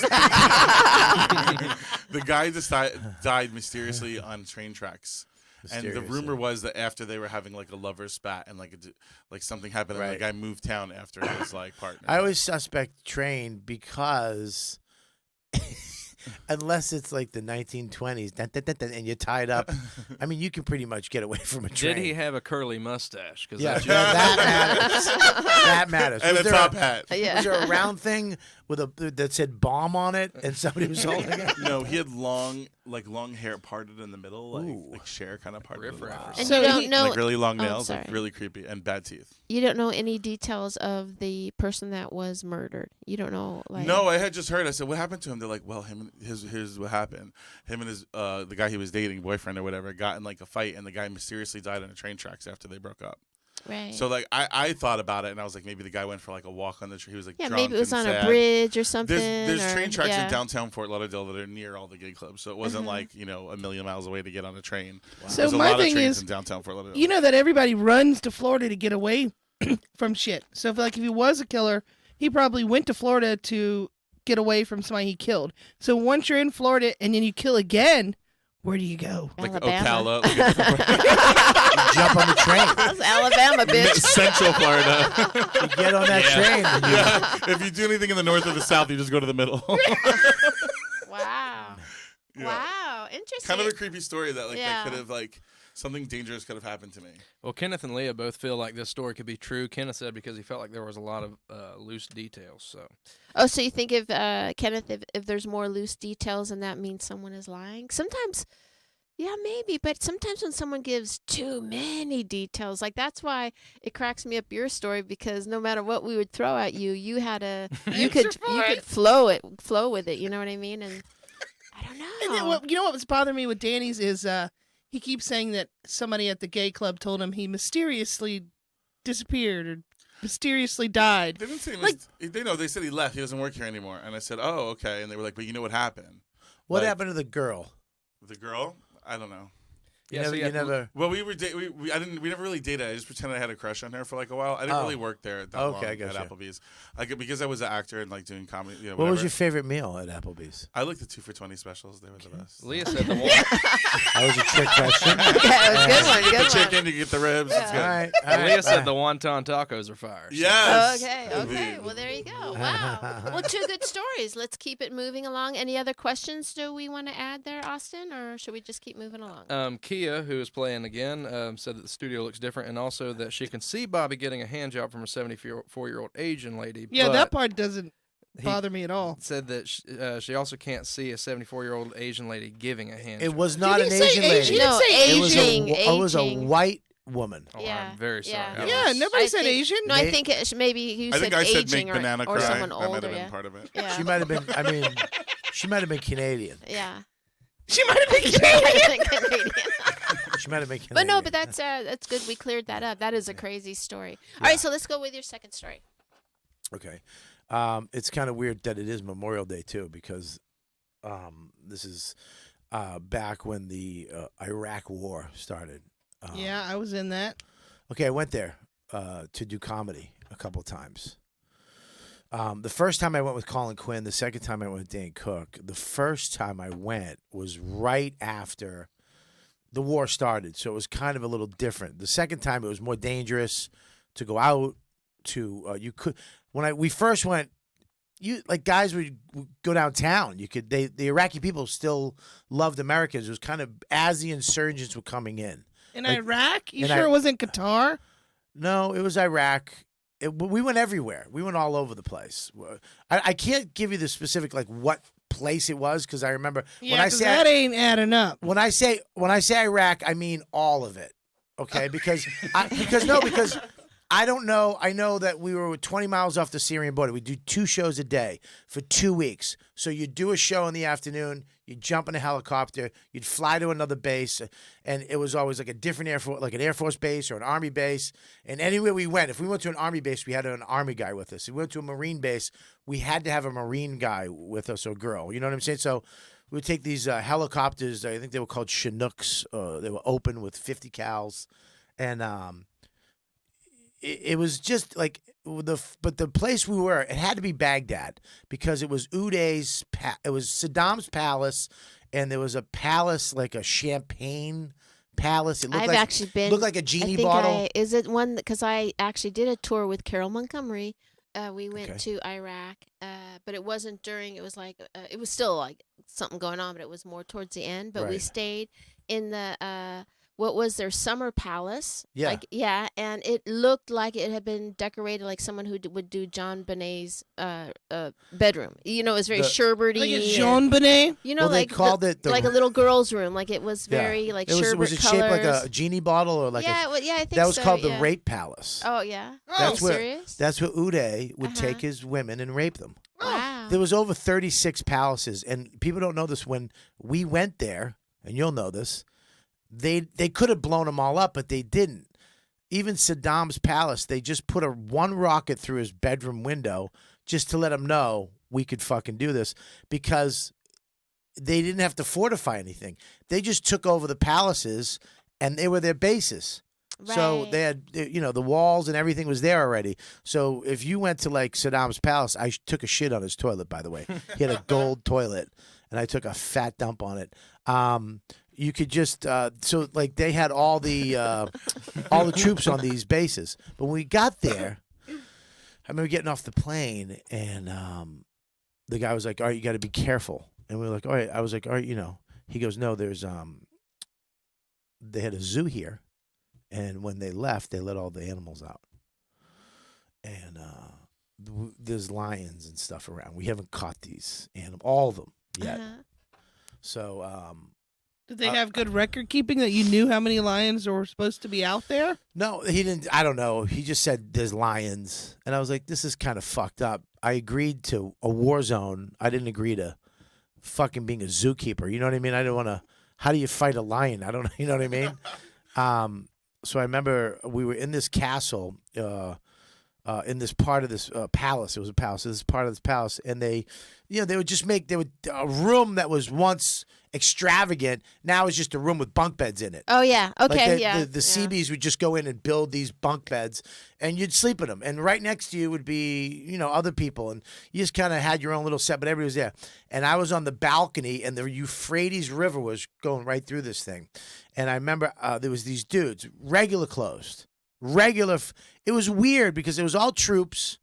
the guy died mysteriously on train tracks. And the Mysteriously. rumor was that after they were having like a lover's spat and like something happened, and Right. the guy moved town after his like partner. I always suspect train because unless it's like the 1920s and you're tied up, I mean, you can pretty much get away from a train. Did he have a curly mustache? Cause Yeah, that's that matters. That matters. and Was a there top hat. Yeah. Was there a round thing with that said bomb on it and somebody was holding it? No, he had long hair parted in the middle, Ooh. like Cher kind of parted. in the Riff-raff. middle. And So you don't he- know, Like really long Oh, nails, like sorry. really creepy, and bad teeth. you don't know any details of the person that was murdered. You don't know, like. No, I had just heard. I said, "What happened to him?" They're like, "Well, here's what happened. Him and his the guy he was dating, boyfriend or whatever, got in like a fight, and the guy mysteriously died on the train tracks after they broke up." Right. So like I thought about it, and I was like, maybe the guy went for like a walk on the train. He was like, yeah, drunk maybe it was and on sad. a bridge or something. There's or, train tracks yeah. in downtown Fort Lauderdale that are near all the gay clubs, so it wasn't Mhm. like a million miles away to get on a train. So There's a my lot of thing trains is, in downtown Fort Lauderdale. you know that everybody runs to Florida to get away from shit. So if he was a killer, he probably went to Florida to get away from somebody he killed. So once you're in Florida and then you kill again, where do you go? like Alabama. Ocala, Jump on the train. That's Alabama, bitch. Central Florida. You get on that train. And you, Yeah. If you do anything in the north or the south, you just go to the middle. Wow. Yeah. Wow. Interesting. Kind of a creepy story that like Yeah. that could have like something dangerous could have happened to me. Well, Kenneth and Leah both feel like this story could be true. Kenneth said because he felt like there was a lot of loose details. So Oh, so you think if Kenneth, if there's more loose details, and that means someone is lying? Sometimes, yeah, maybe. But sometimes when someone gives too many details, like that's why it cracks me up your story, because no matter what we would throw at you, you had a you could flow with it. You know what I mean? And I don't know. And then what was bothering me with Danny's is he keeps saying that somebody at the gay club told him he mysteriously disappeared or mysteriously died. They didn't say Like- they said he left. He doesn't work here anymore. And I said, "Oh, okay." And they were like, "But you know what happened?" what Like- happened to the girl? The girl? I don't know. You Yeah, never, so you never. Well, we never really dated. I just pretended I had a crush on her for like a while. I didn't Oh. really work there that Okay, I long gotcha. at Applebee's. Because I was an actor and like doing comedy. What was whatever. your favorite meal at Applebee's? I like the 2 for $20 specials. They were the best. Leah said the one. That was a trick question. yeah, it was a good one. You get Good the one. chicken, you get the ribs. It's All good. right. All right. Leah said bye. the wonton tacos are fire. so- Yes. Okay. Indeed. Well, there you go. Wow. Well, 2 good stories. Let's keep it moving along. Any other questions do we want to add there, Austin, or should we just keep moving along? Kia, who is playing again, said that the studio looks different, and also that she can see Bobby getting a hand job from a 74-year-old Asian lady. Yeah, but that part doesn't he bother me at all. said that she also can't see a 74-year-old Asian lady giving a hand It job. was not Did an he say Asian Asian? lady. He didn't No, say It was aging. it was a aging. white woman. Oh, Yeah, I'm very sorry. yeah. I Yeah, was- nobody I said think- Asian. No, I think maybe you I said think I said aging make banana or cry. someone That might older. have been Yeah. part of it. Yeah. She might have been. I mean, she might have been Canadian. Yeah. She might have been I Canadian. think Canadian. She might have been But no, Canadian. but that's good. We cleared that up. That is a crazy story. All right, so let's go with your second story. Okay. It's kind of weird that it is Memorial Day, too, because this is back when the Iraq War started. Yeah, I was in that. Okay, I went there to do comedy a couple times. The first time I went with Colin Quinn, the second time I went with Dan Cook. The first time I went was right after the war started, so it was kind of a little different. The second time it was more dangerous to go out to we first went, guys would go downtown. The Iraqi people still loved Americans. It was kind of as the insurgents were coming in. In Iraq? You sure it wasn't Qatar? No, it was Iraq. We went everywhere. We went all over the place. I can't give you the specific what place it was because I remember when I say that ain't adding up. When I say Iraq, I mean all of it. Okay, because I don't know. I know that we were 20 miles off the Syrian border. We do 2 shows a day for 2 weeks. So you'd do a show in the afternoon, you'd jump in a helicopter, you'd fly to another base, and it was always like a different Air Force, like an Air Force base or an Army base. And anywhere we went, if we went to an Army base, we had an Army guy with us. If we went to a Marine base, we had to have a Marine guy with us or girl. You know what I'm saying? So we would take these helicopters. I think they were called Chinooks. They were open with 50 cals, and it was just like but the place we were, it had to be Baghdad because it was it was Saddam's palace, and there was a palace like a champagne palace. It looked Actually been. Looked like a genie bottle. Is it one? Because I actually did a tour with Carol Montgomery. We went to Iraq, but it wasn't during. It was it was still like something going on, but it was more towards the end. But we Right. stayed in the what was their summer palace? Yeah. And it looked like it had been decorated like someone who would do John Bonet's bedroom. You know, it was very sherbety. Like a Jean Bonnet? You know, Well, they called it like a little girl's room. Like it was very like sherbet was it colors. shaped like a genie bottle or like I think that was so, called the yeah. rape palace. Oh yeah. That's Are you where serious? that's where Uday would take his women and rape them. Wow. There was over 36 palaces, and people don't know this. When we went there, and you'll know this, they could have blown them all up, but they didn't. Even Saddam's palace, they just put one rocket through his bedroom window just to let him know we could fucking do this, because they didn't have to fortify anything. They just took over the palaces, and they were their bases. So Right. they had, the walls and everything was there already. So if you went to like Saddam's palace, I took a shit on his toilet, by the way. He had a gold toilet, and I took a fat dump on it. You could just so like they had all the troops on these bases. But when we got there, I remember getting off the plane, and the guy was like, "All right, you got to be careful." And we were like, "All right." I was like, "All right, He goes, "No, there's they had a zoo here." And when they left, they let all the animals out. And there's lions and stuff around. We haven't caught these animals, all of them, yet. So, Did they have good record keeping that you knew how many lions were supposed to be out there? no, he didn't. I don't know. He just said there's lions. And I was like, this is kind of fucked up. I agreed to a war zone. I didn't agree to fucking being a zookeeper. You know what I mean? I didn't want to. How do you fight a lion? I don't know. You know what I mean? So I remember we were in this castle, in this part of this palace. It was a palace. This is part of this palace, and they would just a room that was once extravagant. Now is just a room with bunk beds in it. Oh yeah. Okay. The CBs would just go in and build these bunk beds, and you'd sleep in them. And right next to you would be, other people, and you just kind of had your own little set, but everybody was there. And I was on the balcony, and the Euphrates River was going right through this thing. And I remember there was these dudes, regular clothes, it was weird because it was all troops,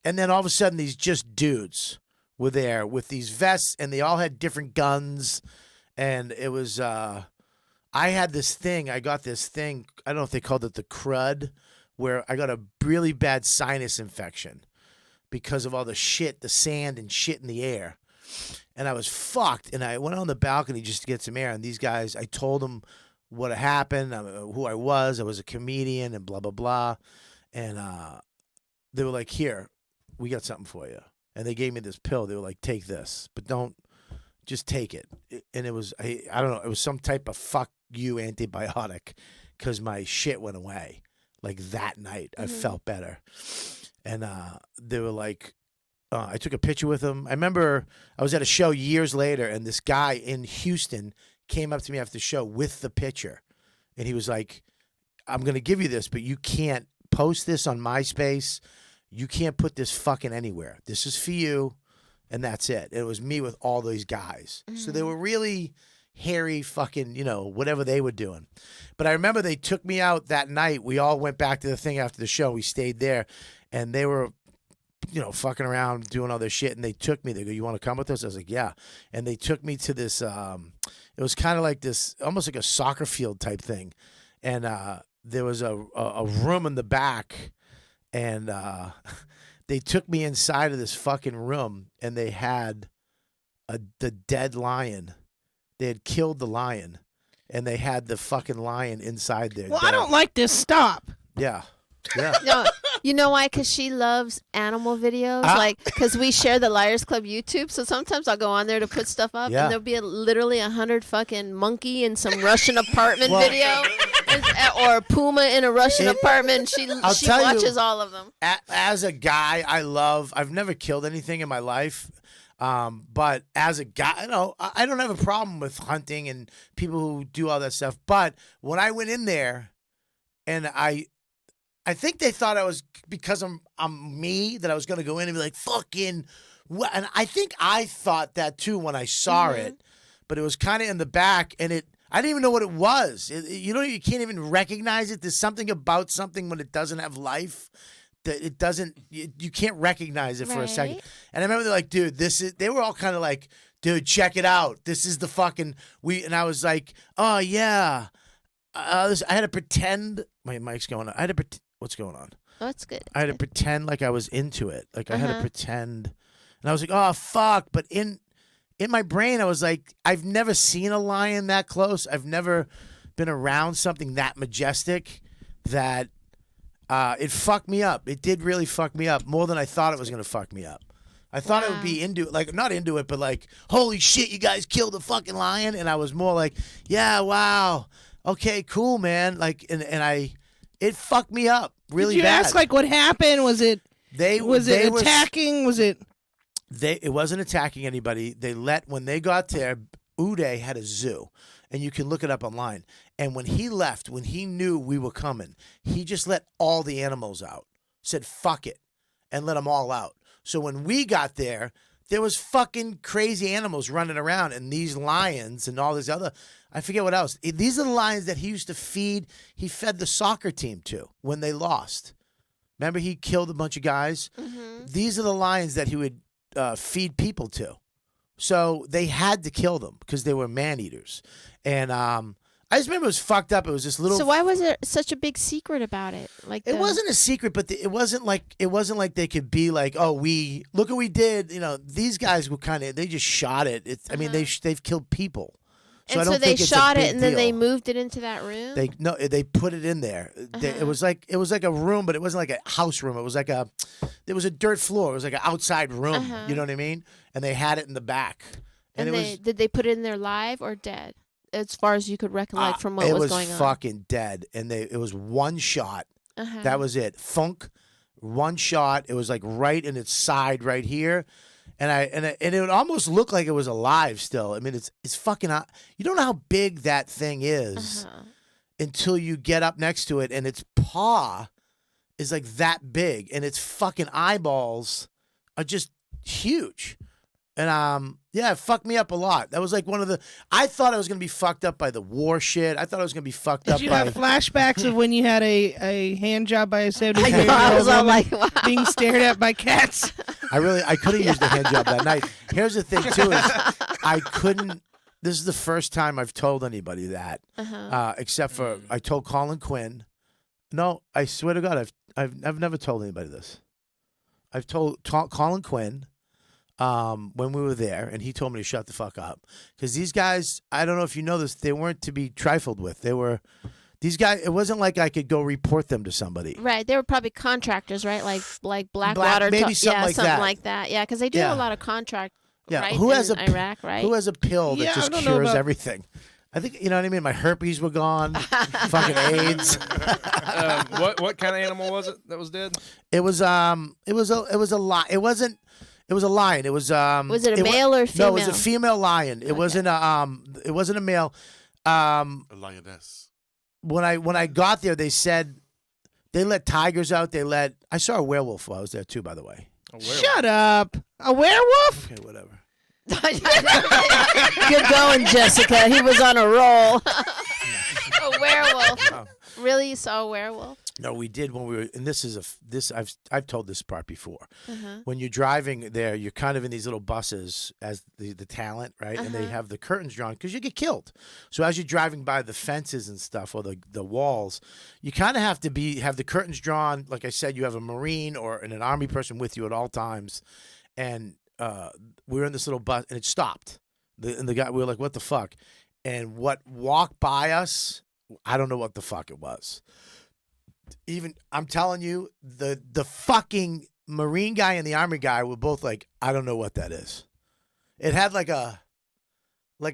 and then all of a sudden these just dudes were there with these vests, and they all had different guns. And it was, I got this thing, I don't know if they called it the crud, where I got a really bad sinus infection because of all the shit, the sand and shit in the air. And I was fucked. And I went on the balcony just to get some air. And these guys, I told them what had happened, who I was a comedian and blah, blah, blah. And they were like, here, we got something for you. And they gave me this pill. They were like, take this, but don't. Just take it. And it was, I don't know, it was some type of antibiotic because my shit went away. Like that night, I felt better. And they were like, I took a picture with them. I remember I was at a show years later, and this guy in Houston came up to me after the show with the picture. And he was like, I'm going to give you this, but you can't post this on MySpace. You can't put this fucking anywhere. This is for you, and that's it. It was me with all these guys. So they were really hairy fucking, whatever they were doing. But I remember they took me out that night. We all went back to the thing after the show. We stayed there, and they were fucking around doing all this shit, and they took me. They go, "You want to come with us?" I was like, "Yeah." And they took me to this. It was kind of like this, almost like a soccer field type thing, and there was a room in the back, and they took me inside of this fucking room, and they had the dead lion. They had killed the lion, and they had the fucking lion inside there. Well, dead. I don't like this. Stop. Yeah. Yeah. No, you know why? Because she loves animal videos. Because we share the Liars Club YouTube, so sometimes I'll go on there to put stuff up, Yeah. and there'll be literally 100 fucking monkey in some Russian apartment video, or a puma in a Russian apartment. She tell you, watches all of them. As a guy, I've never killed anything in my life. But as a guy, I don't have a problem with hunting and people who do all that stuff. But when I went in there, and I think they thought I was, because I'm me, that I was going to go in and be like, fucking, what? And I think I thought that too when I saw it, but it was kind of in the back, and I didn't even know what it was. You can't even recognize it. There's something about something when it doesn't have life that it doesn't, you can't recognize it for a second. Right. And I remember they're like, dude, they were all kind of like, dude, check it out. This is the fucking, and I was like, oh yeah. I had to pretend, my mic's going on. I had to pretend. What's going on? Oh, it's good. I had to pretend like I was into it. Like I had to pretend. And I was like, oh, fuck. But in my brain, I was like, I've never seen a lion that close. I've never been around something that majestic that it fucked me up. It did really fuck me up more than I thought it was going to fuck me up. I thought I would be into it, like not into it, but like, holy shit, you guys killed a fucking lion. And I was more like, yeah, wow. Okay, cool, man. Like, it fucked me up really Did you bad. ask like what happened? Was it attacking? Was it? It wasn't attacking anybody. When they got there, Uday had a zoo, and you can look it up online. And when he left, when he knew we were coming, he just let all the animals out. Said fuck it, and let them all out. So when we got there was fucking crazy animals running around, and these lions and all this other. I forget what else. These are the lions that he used to feed. He fed the soccer team to when they lost. Remember, he killed a bunch of guys? These are the lions that he would feed people to. So they had to kill them because they were man-eaters. And I just remember it was fucked up. It was this little... So why was there such a big secret about it? It wasn't a secret, but it wasn't like they could be like, oh, look what we did. These guys were they just shot it. I mean, they've killed people. So I don't they think it's a shot big it and then they deal. moved it into that room? They put it in there. It was like a room, but it wasn't like a house room. It was like there was a dirt floor. It was like an outside room. You know what I mean? And they had it in the back. And did they put it in there live or dead? As far as you could recollect from what was going on. It was fucking dead. And it was one shot. That was it. Funk, one shot. It was like right in its side right here. And it would almost look like it was alive still. I mean, it's fucking. You don't know how big that thing is until you get up next to it, and its paw is like that big, and its fucking eyeballs are just huge. And yeah, it fucked me up a lot. That was like one of the. I thought I was gonna be fucked up by the war shit. I thought I was gonna be fucked up. Did you by... have flashbacks of when you had a hand job by a 73-year-old I was all woman like, wow. being stared at by cats? I could have used the hand job that night. Here's the thing too is I couldn't. This is the first time I've told anybody that, except for I told Colin Quinn. No, I swear to God, I've never told anybody this. I've told Colin Quinn. When we were there, and he told me to shut the fuck up because these guys, I don't know if you know this, they weren't to be trifled with. These guys. It wasn't like I could go report them to somebody. Right, they were probably contractors, right? Like Blackwater, maybe something like that. Yeah, because they do a lot of contract. Yeah, right? Who has in Iraq, right? Who has a pill that Yeah, just I don't know cures about- everything? I think you know what I mean. My herpes were gone. Fucking AIDS. What kind of animal was it that was dead? It was a lion. It wasn't. It was a lion. It was Was it a male or female? No, it was a female lion. It wasn't a male. A lioness. When I got there, they said they let tigers out. I saw a werewolf while I was there too. By the way. Shut up. A werewolf? Okay, whatever. Good going, Jessica. He was on a roll. A werewolf. Really, you saw a werewolf? No, we did when we were, and I've told this part before. When you're driving there, you're kind of in these little buses as the talent, right? And they have the curtains drawn because you get killed. So as you're driving by the fences and stuff or the walls, you kind of have to have the curtains drawn. Like I said, you have a Marine or an Army person with you at all times, and we were in this little bus, and it stopped. And the guy, we were like, "What the fuck?" And what walked by us, I don't know what the fuck it was. Even I'm telling you, the fucking Marine guy and the Army guy were both like, I don't know what that is. It had like a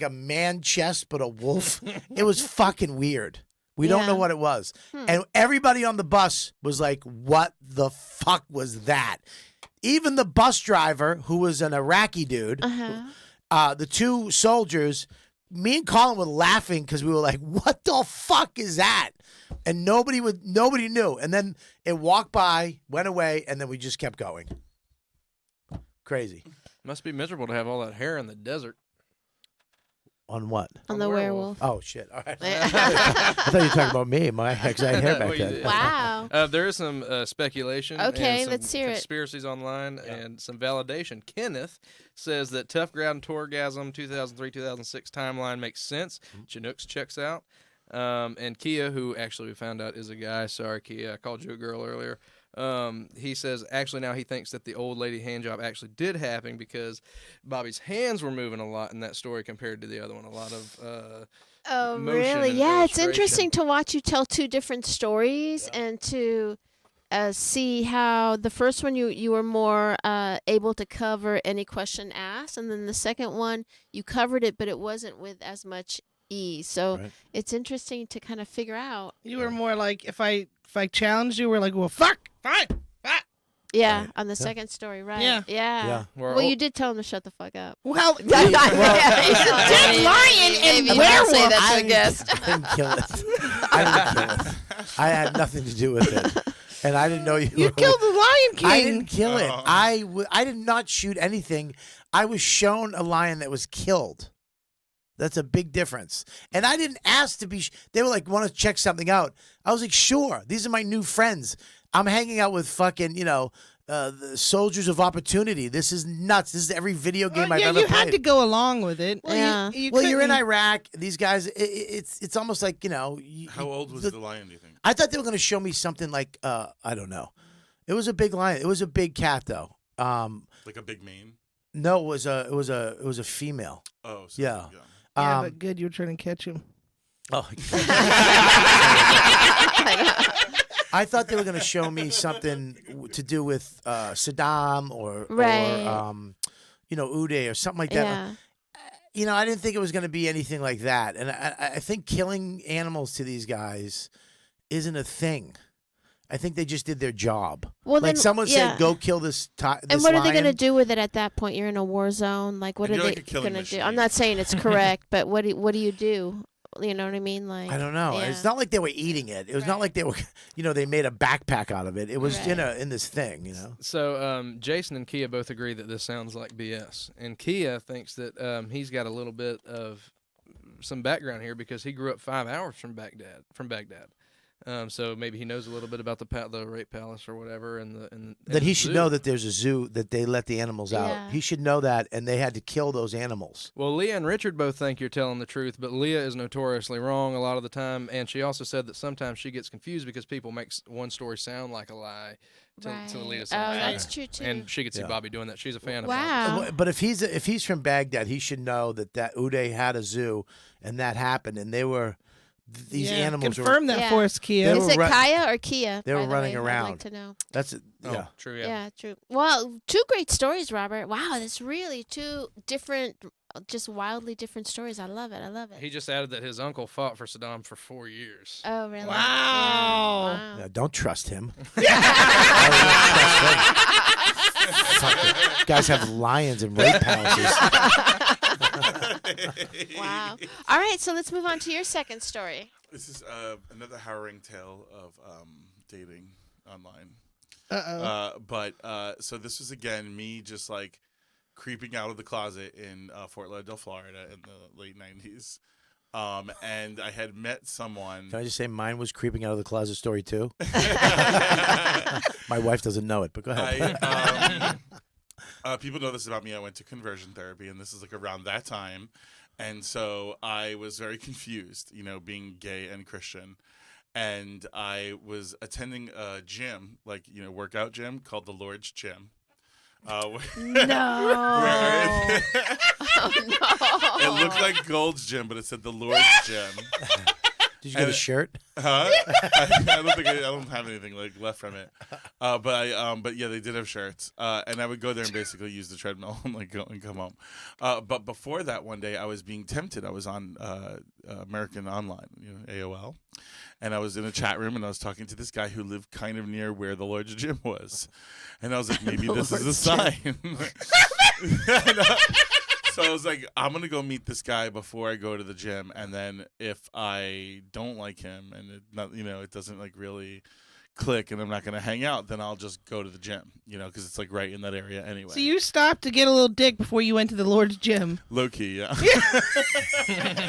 man chest, but a wolf. It was fucking weird. We don't know what it was. And everybody on the bus was like, what the fuck was that? Even the bus driver, who was an Iraqi dude, the two soldiers, me and Colin were laughing because we were like, what the fuck is that? And nobody knew. And then it walked by, went away, and then we just kept going. Crazy. Must be miserable to have all that hair in the desert. On what? On the werewolf. Oh, shit. All right. I thought you were talking about me. My ex, I had hair back then. Wow. There is some speculation. Okay, and some let's hear it. Conspiracies online and some validation. Kenneth says that Tough Ground Tourgasm 2003-2006 timeline makes sense. Chinooks checks out. And Kia, who actually we found out is a guy. Sorry, Kia. I called you a girl earlier. He says actually now he thinks that the old lady hand job actually did happen because Bobby's hands were moving a lot in that story compared to the other one. A lot of Oh, motion really? and Yeah, it's illustration. interesting to watch you tell two different stories and to see how the first one you were more able to cover any question asked, and then the second one you covered it, but it wasn't with as much ease. So it's interesting to kind of figure out. You were more like, if I challenged you, we're like, well, fuck, fine, fuck. Yeah, on the second story, right? Yeah. Well, you did tell him to shut the fuck up. Well, He's a dead lion and werewolf. Say that to a guest. I didn't kill it. I had nothing to do with it. And I didn't know you. You killed the Lion King. I didn't kill it. I did not shoot anything. I was shown a lion that was killed. That's a big difference. And I didn't ask to be. They were like, want to check something out. I was like, sure. These are my new friends. I'm hanging out with fucking, the soldiers of opportunity. This is nuts. This is every video game I've ever played. You had to go along with it. Well, you're in Iraq. These guys, it's almost like, How old was the lion, do you think? I thought they were going to show me something like, I don't know. It was a big lion. It was a big cat, though. Like a big mane? No, it was a female. Oh, so, yeah. Yeah, but good, you were trying to catch him. Oh, I thought they were going to show me something to do with Saddam or Uday or something like that. Yeah. I didn't think it was going to be anything like that. And I think killing animals to these guys isn't a thing. I think they just did their job. Well, like then, someone said, go kill this And what are they going to do with it at that point? You're in a war zone. Like, what are they going to do? I'm not saying it's correct, but what do you do? You know what I mean? Like, I don't know. Yeah. It's not like they were eating it. It was not like they were, they made a backpack out of it. It was in this thing, So Jason and Kia both agree that this sounds like BS, and Kia thinks that he's got a little bit of some background here because he grew up 5 hours from Baghdad. So maybe he knows a little bit about the rape palace or whatever, and that he should know that there's a zoo that they let the animals out. Yeah. He should know that, and they had to kill those animals. Well, Leah and Richard both think you're telling the truth, but Leah is notoriously wrong a lot of the time, and she also said that sometimes she gets confused because people make one story sound like a lie to lead us on. Oh, that's true too. And she could see Bobby doing that. She's a fan of Bobby. Bobby. But if he's from Baghdad, he should know that Uday had a zoo, and that happened, and they were these animals confirm that Yeah. for us, Kia. They Is were it Kaya or Kia? they were by the running way? I'd around. like to know. That's it. Oh, Yeah. true. Yeah, true. Well, two great stories, Robert. Wow, that's really two different, just wildly different stories. I love it. I love it. He just added that his uncle fought for Saddam for 4 years. Oh, really? Wow. Yeah. Yeah, don't trust him. Guys have lions and rape houses. Wow. All right, so let's move on to your second story. This is another harrowing tale of dating online. So this was again me just like creeping out of the closet in Fort Lauderdale, Florida, in the late '90s. And I had met someone. Can I just say mine was creeping out of the closet story too? My wife doesn't know it, but go ahead. People know this about me. I went to conversion therapy, and this is like around that time. And so I was very confused, being gay and Christian. And I was attending a gym, workout gym called the Lord's Gym. No. Where Oh, no. it looked like Gold's Gym, but it said the Lord's Gym. Did you get a shirt? Huh? I don't have anything left from it. But yeah, they did have shirts. And I would go there and basically use the treadmill and go and come home. But before that, one day I was being tempted. I was on American Online, AOL, and I was in a chat room and I was talking to this guy who lived kind of near where the Lord's Gym was, and I was like, maybe this is a sign. So I was like, I'm gonna go meet this guy before I go to the gym, and then if I don't like him and it doesn't really click, and I'm not gonna hang out, then I'll just go to the gym, because it's right in that area anyway. So you stopped to get a little dick before you went to the Lord's Gym. Low key, yeah.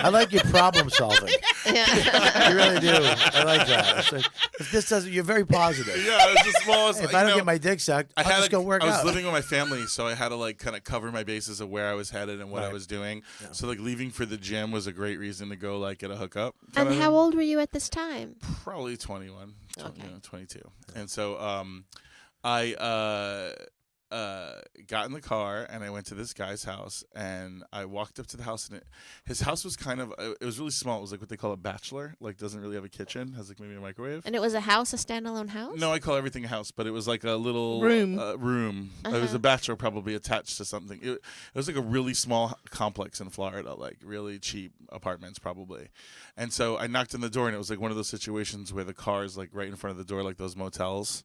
I like your problem solving. Yeah. You really do. I like that. It's like, if this doesn't, you're very positive. Yeah, it's just well, If I don't get my dick sucked, I'll just go work I was out. living with my family, so I had to kind of cover my bases of where I was headed and what I Right. was doing. Yeah. So leaving for the gym was a great reason to go get a hookup. And kinda how thing. old were you at this time? Probably 21, Okay. 22. And so I got in the car and I went to this guy's house, and I walked up to the house, and his house was it was really small. It was what they call a bachelor, doesn't really have a kitchen, has maybe a microwave. And it was a house, a standalone house? No, I call everything a house, but it was like a little Room. Room. It was Uh-huh. a bachelor, probably attached to something. It was like a really small complex in Florida, really cheap apartments, probably. And so I knocked on the door, and it was one of those situations where the car is right in front of the door, like those motels.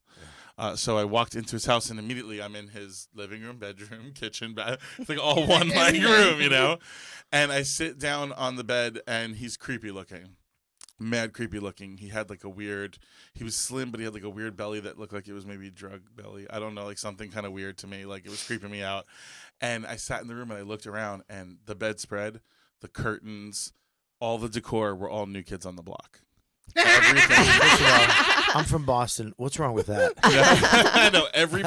So I walked into his house, and immediately I'm in his living room, bedroom, kitchen, it's all one room, And I sit down on the bed, and he's creepy looking. Mad creepy looking. He had he was slim, but he had a weird belly that looked like it was maybe drug belly. I don't know, something kind of weird to me. It was creeping me out. And I sat in the room and I looked around, and the bedspread, the curtains, all the decor were all New Kids on the Block. Everything. First of all, I'm from Boston. What's wrong with that? I know. There were New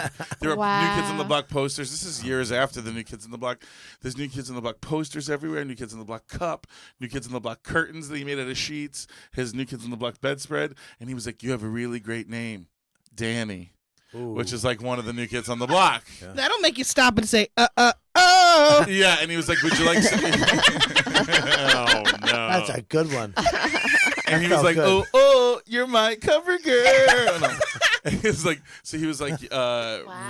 Kids on the Wow. Block posters. This is years after the New Kids on the Block. There's New Kids on the Block posters everywhere. New Kids on the Block cup. New Kids on the Block curtains that he made out of sheets. His New Kids on the Block bedspread. And he was like, "You have a really great name, Danny," which is one of the New Kids on the Block. That'll make you stop and say, oh. Yeah, and he was like, "Would you like?" Oh no, That's a good one. And he That was felt like, good. "Oh, you're my cover girl." And he was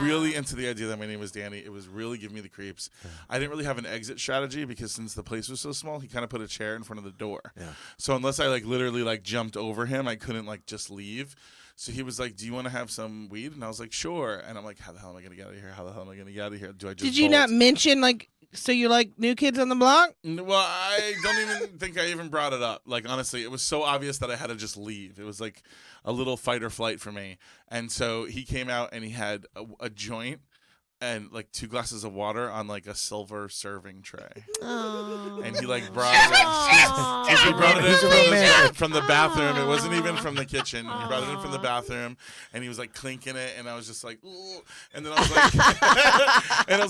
really into the idea that my name was Danny. It was really giving me the creeps. I didn't really have an exit strategy because since the place was so small, he kind of put a chair in front of the door. Yeah. So unless I literally jumped over him, I couldn't just leave. So he was like, "Do you want to have some weed?" And I was like, "Sure." And I'm like, "How the hell am I going to get out of here? How the hell am I going to get out of here? Do I just Did you bolt?" not mention, so you like New Kids on the Block? Well, I don't even think I even brought it up. Honestly, it was so obvious that I had to just leave. It was a little fight or flight for me. And so he came out and he had a joint and 2 glasses of water on a silver serving tray. Oh. And he brought it in. He brought it He's a in romantic. from the bathroom. It wasn't even from the kitchen. He brought it in from the bathroom, and he was clinking it, and I was just ooh. And then I was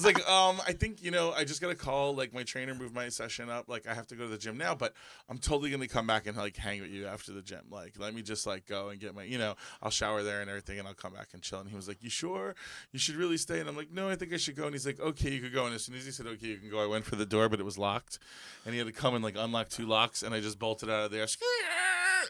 I think I just gotta call my trainer, move my session up. I have to go to the gym now, but I'm totally gonna come back and hang with you after the gym. Let me just go and get my I'll shower there and everything, and I'll come back and chill. And he was like, "You sure? You should really stay." And I'm like, "No, I think I should go." And he's like, "Okay, you could go." And as soon as he said, "Okay, you can go," I went for the door, but it was locked, and he had to come and unlock 2 locks, and I just bolted out of there.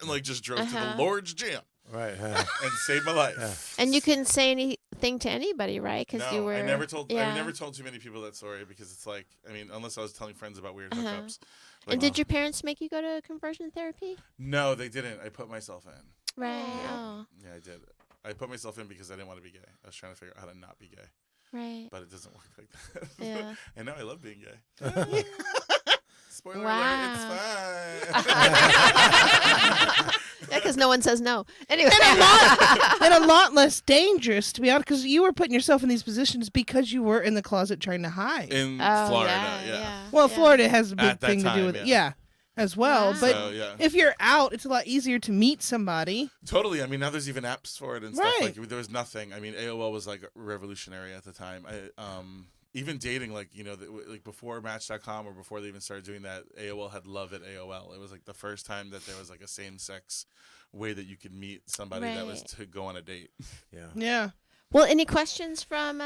and like just drove to Uh-huh. the Lord's gym Right. and saved my life. And you couldn't say anything to anybody, right? Because No, you were. I never told. Yeah. I never told too many people that story because it's like, I mean, unless I was telling friends about weird Uh-huh. hookups. And did your parents make you go to conversion therapy? No, they didn't. I put myself in. Right. Oh, Yeah, I did. I put myself in because I didn't want to be gay. I was trying to figure out how to not be gay, right. but it doesn't work like that. Yeah. And now I love being gay. Spoiler alert, it's fine. Yeah, because no one says no. Anyway. And a lot less dangerous, to be honest, because you were putting yourself in these positions because you were in the closet trying to hide. In Oh, Florida, yeah. Well, yeah. Florida has a big At that thing to time, do with it. yeah. Yeah, as well. Wow. But So, yeah. if you're out, it's a lot easier to meet somebody. Totally. I mean, now there's even apps for it and stuff. Right. Like there was nothing. I mean, AOL was like revolutionary at the time. Even dating, like, you know, like before Match.com or before they even started doing that, AOL had Love at AOL. It was like the first time that there was like a same-sex way that you could meet somebody that was Right. to go on a date. Yeah. Yeah. Well, any questions from?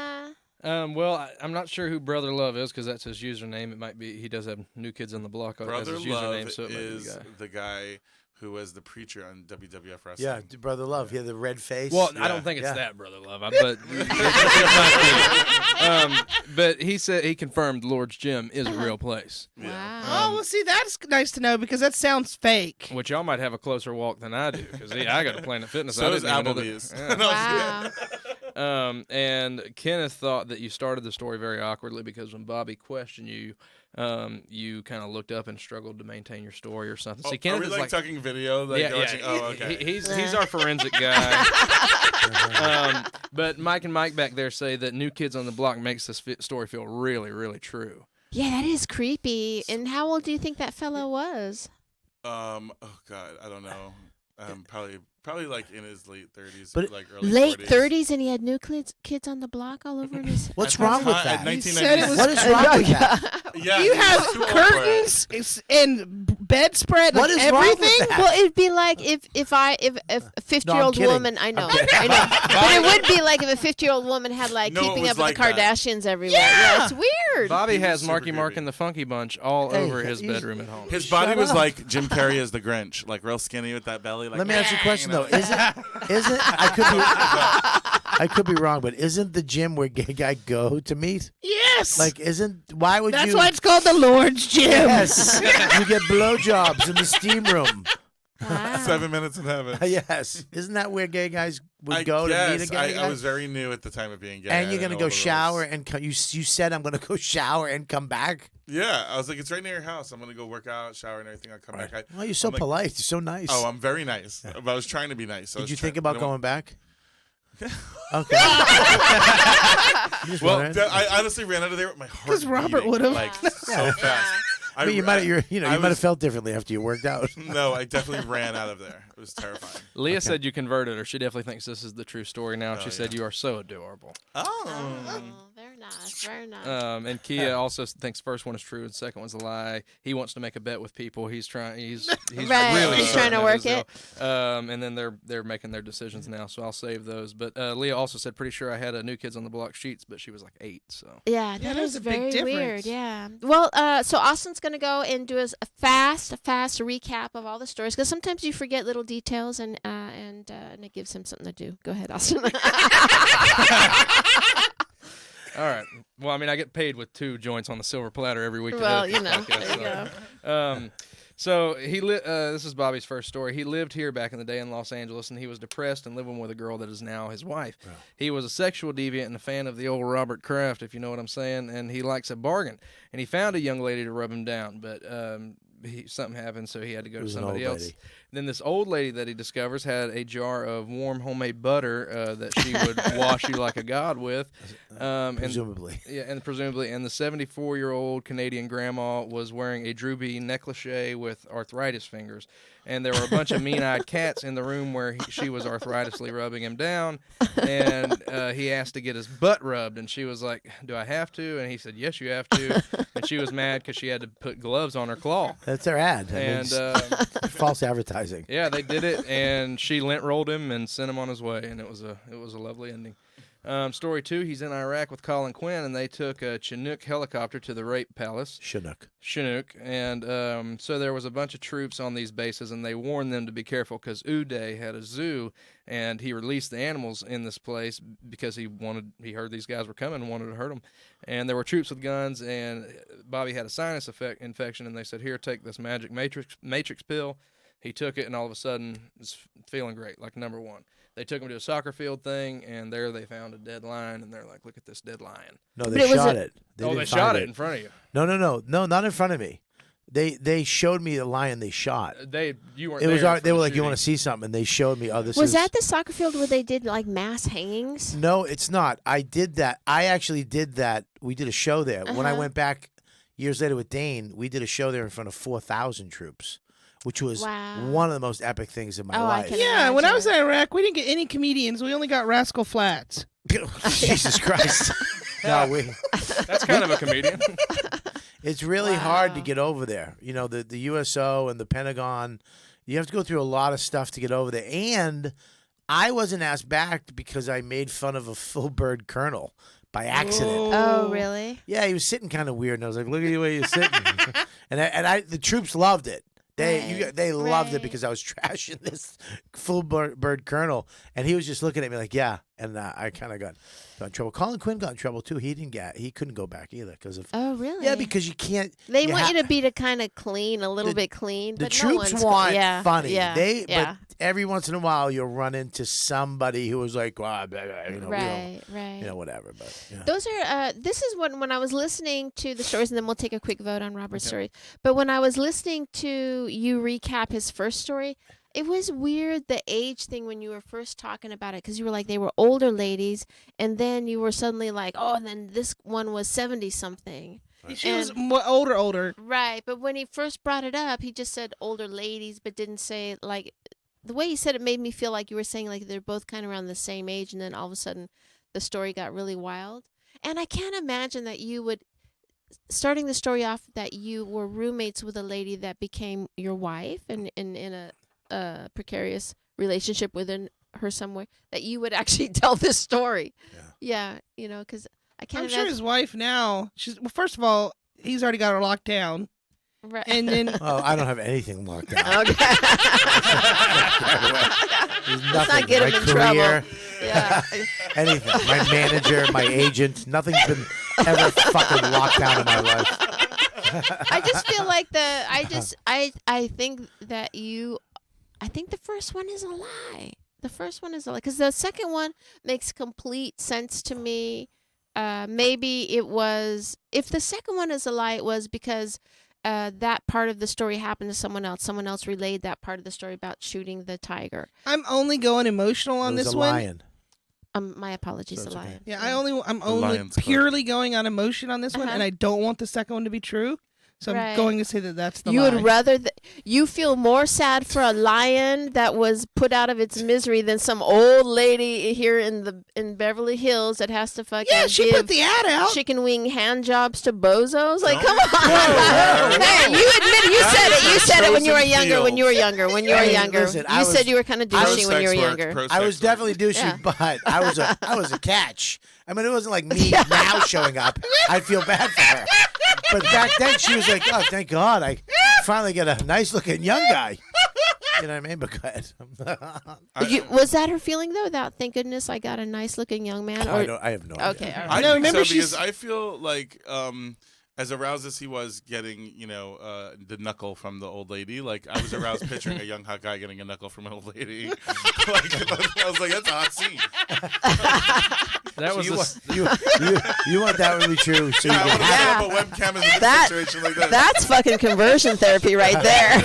Well, I'm not sure who Brother Love is because that's his username. It might be he does have New Kids on the Block as Brother his Love username, so it might be is the guy. the guy who was the preacher on WWF Wrestling. Yeah, Brother Love. Yeah, the red face. Well, I Yeah. don't think it's Yeah. that Brother Love, but it might be. But he said he confirmed Lord's Gym is a real place, Wow. Oh, well, see, that's nice to know because that sounds fake. which y'all might have a closer walk than I do because I got a Planet Fitness. So I does didn't even know that- Applebee's. Yeah. No, Wow. And Kenneth thought that you started the story very awkwardly because when Bobby questioned you, you kind of looked up and struggled to maintain your story or something. Oh, See, are Kenneth we is like like, talking video? Like yeah, watching? Oh, okay. He's our forensic guy. But Mike and Mike back there say that New Kids on the Block makes this story feel really, really true. Yeah, that is creepy. And how old do you think that fellow was? Oh God, I don't know. Probably like in his late 30s, But like early Late 40s. 30s, and he had new kids on the block all over in his. What's At wrong with at that? He 1996. said it was- What is wrong with that? Yeah, You he was have too old for it. curtains and bedspread, What like is wrong with everything. that? Well, it'd be like if a 50-year-old kidding. woman. I know, I'm kidding. I know. But it would be like if a 50-year-old woman had like No, it keeping was up with like the that. Kardashians everywhere. Yeah. Yeah, it's weird. Bobby He was has super Marky Mark creepy. and the Funky Bunch all Hey, over his he's- bedroom at home. His body Shut was up. like Jim Carrey as the Grinch, like real skinny with that belly. Like, Let me ask you a question know? though. Isn't I could be wrong, but isn't the gym where gay guys go to meet? Yes. Like, why would That's you? why it's called the Lord's Gym. Yes, you get blowjobs in the steam room. Wow. 7 minutes in heaven. Yes, isn't that where gay guys would I go to meet a guess. gay guy? I was very new at the time of being gay. I and you're didn't gonna know go all the shower rules. and you said I'm gonna go shower and come back. Yeah, I was like, it's right near your house. I'm gonna go work out, shower, and everything. I'll come back. Well, you're so I'm like, polite. You're so nice. Oh, I'm very nice. But I was trying to be nice. Did you think about going back? Okay. Just Well, wondering. I honestly ran out of there with my heart. 'Cause Robert beating, would've. like so fast. I mean, you might have felt differently after you worked out. No, I definitely ran out of there. It was terrifying. Leah said you converted her. She definitely thinks this is the true story now. Oh, She said yeah. you are so adorable. Oh. Very nice. Very nice. And Kia also thinks first one is true and second one's a lie. He wants to make a bet with people. He's trying. He's Right, really he's trying to certain work of his deal. And then they're making their decisions now. So I'll save those. But Leah also said pretty sure I had a New Kids on the Block sheets, but she was like 8. So Yeah, Yeah, that there's is a big very difference. weird. Yeah. Well, so Austin's gonna go and do a fast recap of all the stories because sometimes you forget little details and it gives him something to do. Go ahead, Austin. all right. Well, I mean, I get paid with 2 joints on the silver platter every week. to Well, edit you this know, podcast, there you so. So this is Bobby's first story. He lived here back in the day in Los Angeles, and he was depressed and living with a girl that is now his wife. Wow. He was a sexual deviant and a fan of the old Robert Kraft, if you know what I'm saying, and he likes a bargain. And he found a young lady to rub him down, but something happened, so he had to go It to was an somebody old else. lady. Then this old lady that he discovers had a jar of warm homemade butter that she would wash you like a god with. Presumably. And presumably, and the 74-year-old Canadian grandma was wearing a droopy necklace with arthritis fingers. And there were a bunch of mean-eyed cats in the room where she was arthritisly rubbing him down. And he asked to get his butt rubbed, and she was like, "Do I have to?" And he said, "Yes, you have to." And she was mad because she had to put gloves on her claw. That's their ad. I mean, And it's false advertising. yeah, they did it, and she lint rolled him and sent him on his way, and it was a lovely ending. Story 2, he's in Iraq with Colin Quinn, and they took a Chinook helicopter to the rape palace. Chinook. And so there was a bunch of troops on these bases, and they warned them to be careful because Uday had a zoo, and he released the animals in this place because he heard these guys were coming and wanted to hurt them. And there were troops with guns, and Bobby had a sinus infection, and they said, here, take this magic matrix pill. He took it, and all of a sudden, is feeling great, like number one. They took him to a soccer field thing, and there they found a dead lion, and they're like, look at this dead lion. No, they shot it. They shot it in front of you. No, not in front of me. They showed me the lion they shot. You weren't. They were like, you want to see something, and they showed me. Oh, this was that the soccer field where they did like mass hangings? No, it's not. I did that. I actually did that. We did a show there. When I went back years later with Dane, we did a show there in front of 4,000 troops, which was one of the most epic things in my life. Yeah, when I was in Iraq, we didn't get any comedians. We only got Rascal Flatts. Jesus Christ. No, that's kind of a comedian. It's really hard to get over there. You know, the USO and the Pentagon, you have to go through a lot of stuff to get over there. And I wasn't asked back because I made fun of a full bird colonel by accident. Oh, really? Yeah, he was sitting kind of weird, and I was like, look at the way you're sitting. and the troops loved it. They loved it because I was trashing this full bird colonel, and he was just looking at me like, yeah. And I kind of got in trouble. Colin Quinn got in trouble too. He couldn't go back either because of. Oh, really? Yeah, because you can't. They want you to be kind of clean, a little bit clean. The but troops no want funny. Yeah, But every once in a while you'll run into somebody who was like, well, right. You know, whatever. But yeah. Those are. This is when I was listening to the stories, and then we'll take a quick vote on Robert's story. But when I was listening to you recap his first story, it was weird, the age thing when you were first talking about it, because you were like, they were older ladies, and then you were suddenly like, oh, and then this one was 70-something. She was older. Right, but when he first brought it up, he just said older ladies, but didn't say, like, the way he said it made me feel like you were saying, like, they're both kind of around the same age, and then all of a sudden the story got really wild. And I can't imagine that you would, starting the story off, that you were roommates with a lady that became your wife, and in a precarious relationship within her somewhere, that you would actually tell this story. Yeah, you know, because I can't imagine. I'm sure his wife now, first of all, he's already got her locked down. Right. And then I don't have anything locked down. Okay. Let's not get him in trouble. Yeah. Anything. My manager, my agent, nothing's been ever fucking locked down in my life. I just feel like I think that I think the first one is a lie. The first one is a lie. Because the second one makes complete sense to me. Maybe it was, if the second one is a lie, it was because that part of the story happened to someone else. Someone else relayed that part of the story about shooting the tiger. I'm only going emotional on this one. Lion. My apologies, a lion. Yeah, I'm only purely going on emotion on this one, and I don't want the second one to be true. So I'm going to say that that's the lie. You would rather you feel more sad for a lion that was put out of its misery than some old lady here in Beverly Hills that has to fucking she put the ad out. Chicken wing hand jobs to bozos. Like, come on. Hey, you admit it. You said it. You said it when you were younger. When you were younger. Listen, you said you were kind of douchey when you were younger. I was definitely douchey, but I was a catch. I mean, it wasn't like me now showing up. I'd feel bad for her. But back then, she was like, oh, thank God, I finally get a nice-looking young guy. You know what I mean? But go ahead. Was that her feeling, though? That, thank goodness, I got a nice-looking young man? I have no idea. Okay, all right. I think so, because I feel like as aroused as he was getting, the knuckle from the old lady, like I was aroused picturing a young hot guy getting a knuckle from an old lady. I was like, that's a hot scene. That was you want that one to be true, so you can have a webcam in a situation like that. That's fucking conversion therapy right there.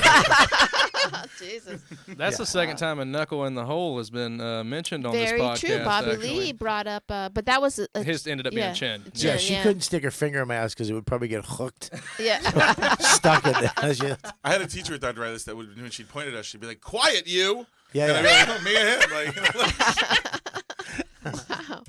Jesus. That's the second time a knuckle in the hole has been mentioned on this podcast. Very true. Bobby Lee brought up, but that was his ended up being a chin. Yeah, she couldn't stick her finger in my ass because it would probably get hooked. Yeah, stuck in there. I had a teacher at arthritis that when she'd point at us, she'd be like, "Quiet, you!" Yeah, and I'd be like, "Oh, me and him." Wow.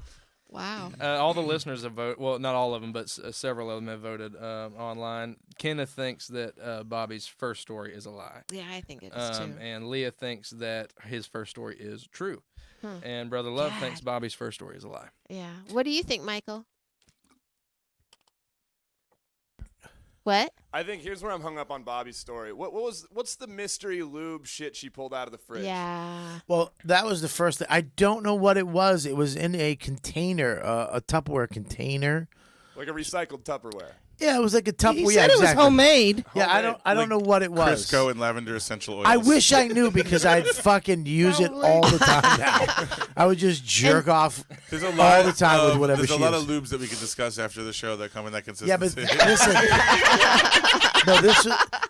Wow. All the listeners have voted. Well, not all of them, but several of them have voted online. Kenneth thinks that Bobby's first story is a lie. Yeah, I think it is too. And Leah thinks that his first story is true. And Brother Love Dad. thinks Bobby's first story is a lie. Yeah. What do you think, Michael? What? I think here's where I'm hung up on Bobby's story. What's the mystery lube shit she pulled out of the fridge? Yeah. Well, that was the first thing. I don't know what it was. It was in a container, a Tupperware container. Like a recycled Tupperware. Yeah, it was like a Tupperware. He said it was homemade. Yeah, I don't know what it was. Crisco and lavender essential oils. I wish I knew because I'd fucking use it all the time now. I would just jerk off There's a all lot the time with whatever There's she a lot is. of lubes that we can discuss after the show that come in that Yeah, but consistency. listen. No,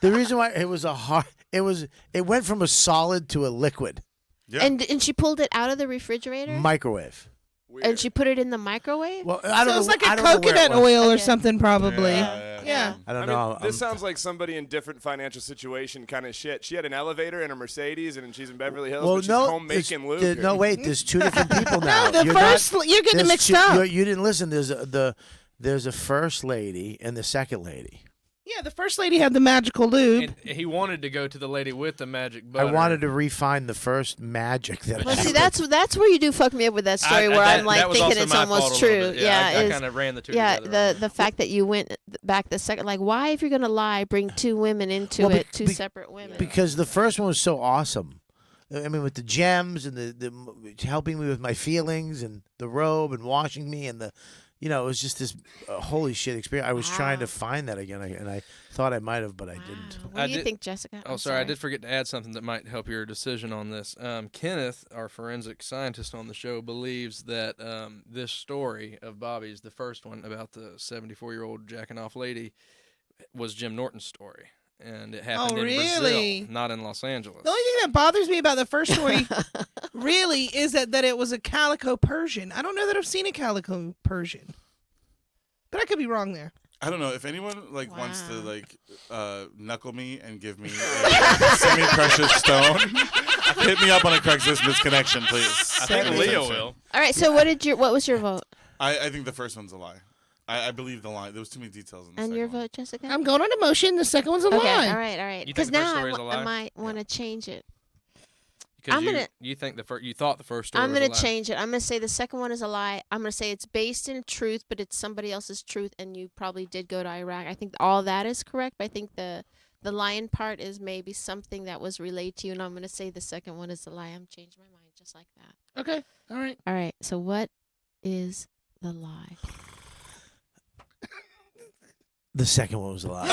the reason why it was it went from a solid to a liquid. Yeah. And she pulled it out of the refrigerator? Microwave. Weird. And she put it in the microwave? Well, I don't So know. it's like I a don't know where it coconut was. oil or Okay. something, probably. Yeah. I don't I know. mean, this sounds like somebody in different financial situation kind of shit. She had an elevator and a Mercedes, and she's in Beverly Hills, Well, but she's no, home making lube. no, here. wait. There's two different people now. No, the you're getting there's mixed two- up. You didn't listen. There's a first lady and the second lady. Yeah, the first lady had the magical lube. And he wanted to go to the lady with the magic I butter. wanted to refine the first magic that Well, I see, that's where you do fuck me up with that story, where I'm like that was thinking also it's my fault almost a little true. bit. Yeah, I is- kind of ran the two yeah. together. The fact that you went back the second, like, why, if you're gonna lie, bring two women into Well, it, two separate women? because the first one was so awesome. I mean, with the gems and the helping me with my feelings and the robe and washing me and it was just this holy shit experience. I was trying to find that again, and I thought I might have, but I didn't. What I do you did- think, Jessica? Oh, I'm sorry, I did forget to add something that might help your decision on this. Kenneth, our forensic scientist on the show, believes that this story of Bobby's, the first one about the 74-year-old jacking off lady, was Jim Norton's story. And it happened in really? Brazil, not in Los Angeles. The only thing that bothers me about the first story really is that it was a calico Persian. I don't know that I've seen a calico Persian. But I could be wrong there. I don't know if anyone wants to Wow. knuckle me and give me a semi-precious stone. Hit me up on a Craigslist misconnection, please. I think Leo will. All right. So what was your vote? I think the first one's a lie. I believe the lie. There was too many details in the And second your one. vote, Jessica? I'm going on emotion. The second one's a okay. lie. All right. You think Because the first now story is a lie? I might want to change it. Because I'm gonna- you think you thought the first story I'm was going a to lie. change it. I'm going to say the second one is a lie. I'm going to say it's based in truth, but it's somebody else's truth, and you probably did go to Iraq. I think all that is correct, but I think the lying part is maybe something that was relayed to you, and I'm going to say the second one is a lie. I'm changing my mind just like that. Okay. All right. All right. So what is the lie? The second one was a lie. Yes,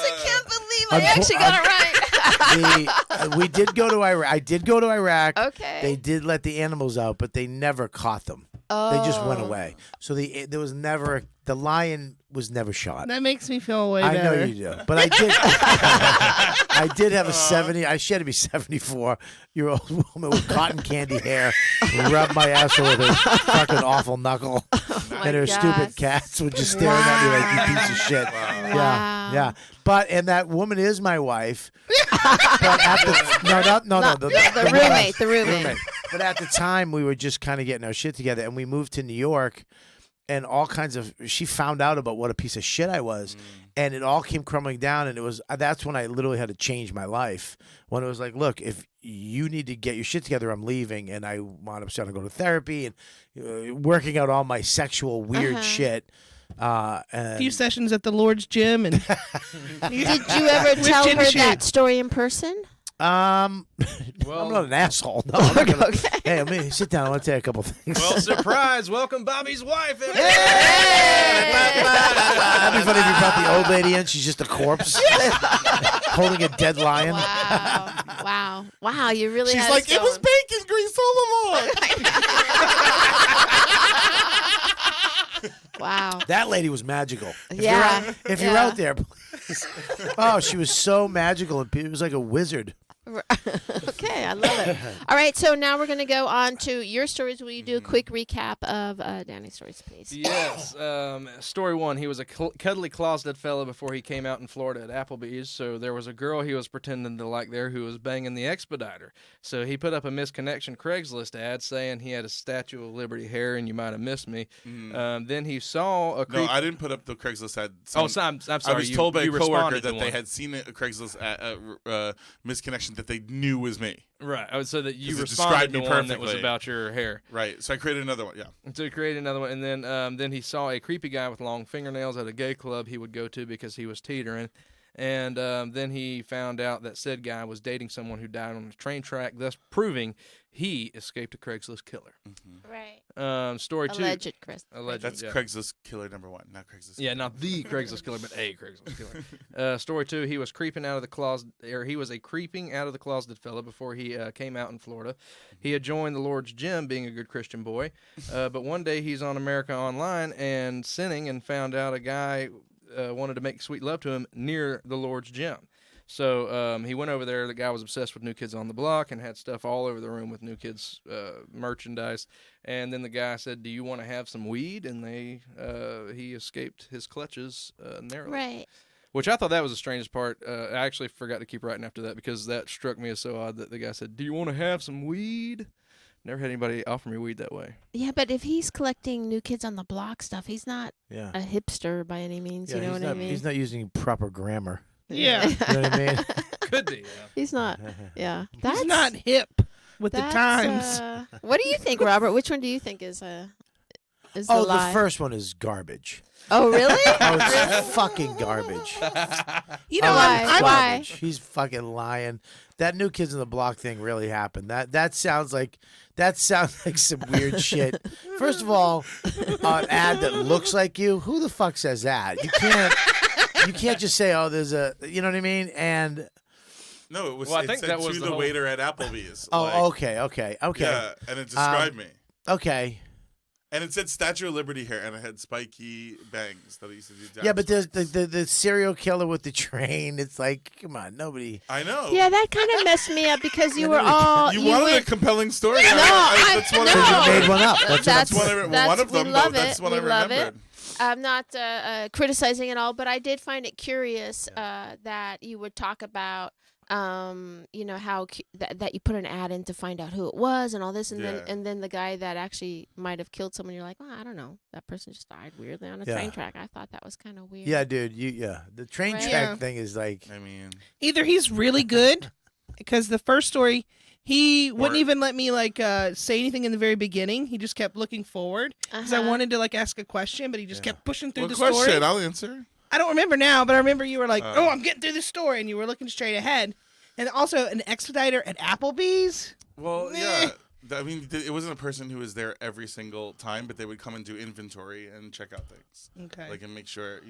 I can't believe I actually got it right. We did go to Iraq. I did go to Iraq. Okay. They did let the animals out, but they never caught them. They just went away. So there was never the lion was never shot. That makes me feel way I better. know you do, but I did. I did have a 70. She had to be 74-year-old woman with cotton candy hair rub my asshole with her fucking awful knuckle, and her stupid cats were just staring at me like, "You piece of shit." Wow. Yeah. But and that woman is my wife. But at the no, The roommate. But at the time, we were just kind of getting our shit together, and we moved to New York, and all kinds of. She found out about what a piece of shit I was, and it all came crumbling down. And it was that's when I literally had to change my life. When it was like, look, if you need to get your shit together, I'm leaving, and I wound up starting to go to therapy and working out all my sexual weird shit. A And few sessions at the Lord's gym, and Did you ever tell gin her shoot. that story in person? I'm not an asshole. No, I'm not gonna, Okay. Hey, let me sit down. I want to tell you a couple things. Well, surprise! Welcome Bobby's wife. That'd be funny if you brought the old lady in. She's just a corpse holding a dead lion. Wow! You really. She's had like, us it was going. bacon grease all along. Wow. That lady was magical. Yeah. If you're out there, please. Oh, she was so magical. It was like a wizard. Okay, I love it. All right, so now we're going to go on to your stories. Will you do a quick recap of Danny's stories, please? Yes. Story one, he was a cuddly closeted fella before he came out in Florida at Applebee's. So there was a girl he was pretending to like there who was banging the expediter. So he put up a misconnection Craigslist ad saying he had a Statue of Liberty hair and you might have missed me. Then he saw a No, I didn't put up the Craigslist ad. I'm sorry. I was told by a you coworker responded that to they one. had seen a Craigslist misconnection that they knew was me. Right. Oh, so that you 'Cause it responded described to me one that was perfectly. about your hair. Right. So I created another one. Yeah. And so he created another one, and then he saw a creepy guy with long fingernails at a gay club he would go to because he was teetering. And then he found out that said guy was dating someone who died on the train track, thus proving he escaped a Craigslist killer. Right. Story two. Alleged, Chris. Alleged. That's yeah. Craigslist killer number 1, not Craigslist. Yeah, not the Craigslist killer, but a Craigslist killer. Story two: he was creeping out of the closet, or he was a creeping out of the closet fella before he came out in Florida. He had joined the Lord's gym, being a good Christian boy, but one day he's on America Online and sinning, and found out a guy wanted to make sweet love to him near the Lord's gym. So he went over there. The guy was obsessed with New Kids on the Block and had stuff all over the room with New Kids merchandise. And then the guy said, "Do you want to have some weed?" And he escaped his clutches narrowly. Right. Which I thought that was the strangest part. I actually forgot to keep writing after that because that struck me as so odd that the guy said, "Do you want to have some weed?" Never had anybody offer me weed that way. Yeah, but if he's collecting New Kids on the Block stuff, he's not Yeah. a hipster by any means. You know what I mean? He's not using proper grammar. Yeah. You know what I mean? Could be, yeah. He's not. Yeah. He's not hip with the times. What do you think, Robert? Which one do you think is the lie? The first one is garbage. Oh, really? Oh, it's fucking garbage. You know, Why? Why? He's fucking lying. That New Kids on the Block thing really happened. That sounds like some weird shit. First of all, an ad that looks like you. Who the fuck says that? You can't just say, "Oh, there's a," you know what I mean? And No, it was. Well, I it think said that was to the the whole- waiter at Applebee's. oh, like, okay. Yeah, and it described me. Okay. And it said Statue of Liberty hair, and it had spiky bangs that I used to do. Yeah, but down there's the serial killer with the train. It's like, come on, nobody. I know. Yeah, that kind of messed me up because you were all. You wanted went, a compelling story. No, that's what no. I You made one up. That's one of we them. love Though, that's it. what we I love remembered. it. I'm not criticizing at all, but I did find it curious that you would talk about, how that you put an ad in to find out who it was and all this, and then the guy that actually might have killed someone, you're like, well, I don't know, that person just died weirdly on a train track. I thought that was kind of weird. Yeah, dude. The train Right? track Yeah. thing is like. I mean, Either he's really good, because the first story, he wouldn't even let me say anything in the very beginning. He just kept looking forward because I wanted to ask a question, but he just kept pushing through what the question? story. I'll answer. I don't remember now, but I remember you were like, "Oh, I'm getting through the story," and you were looking straight ahead. And also an expediter at Applebee's. Well, Meh. yeah. I mean, it wasn't a person who was there every single time, but they would come and do inventory and check out things, Okay. and make sure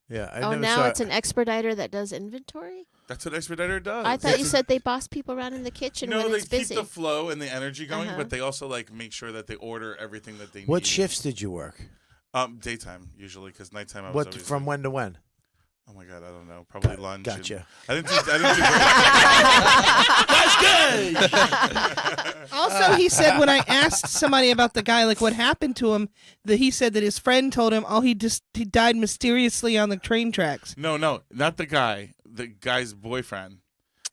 Yeah. I Oh, never now saw it's an expediter that does inventory? That's what expediter does. I thought you said they boss people around in the kitchen No, when they it's busy. keep the flow and the energy going, Uh-huh. but they also make sure that they order everything that they need. What shifts did you work? Daytime usually, because nighttime I was What always from when to when? Oh my god, I don't know. Probably lunch. and- Gotcha. I didn't do Also, he said when I asked somebody about the guy, what happened to him, that he said that his friend told him, he died mysteriously on the train tracks. No, not the guy. The guy's boyfriend.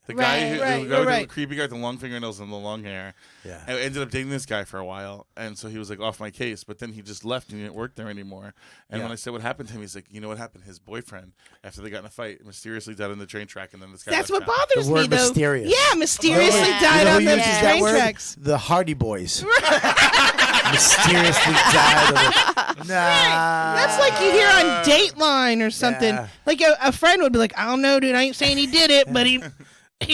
The Right, guy who right, the guy with right. the creepy guy with the long fingernails and the long hair. Yeah. I ended up dating this guy for a while, and so he was off my case. But then he just left and he didn't work there anymore. And Yeah. when I said what happened to him, he's like, "You know what happened? His boyfriend, after they got in a fight, mysteriously died on the train track, and then this guy." That's left what town." bothers The word me, though. mysterious. Yeah, mysteriously Yeah. died You know on who the uses that train word? tracks. The Hardy Boys. Mysteriously died. Nah. That's like you hear on Dateline or something. Yeah. Like a friend would be like, "I don't know, dude. I ain't saying he did it, but he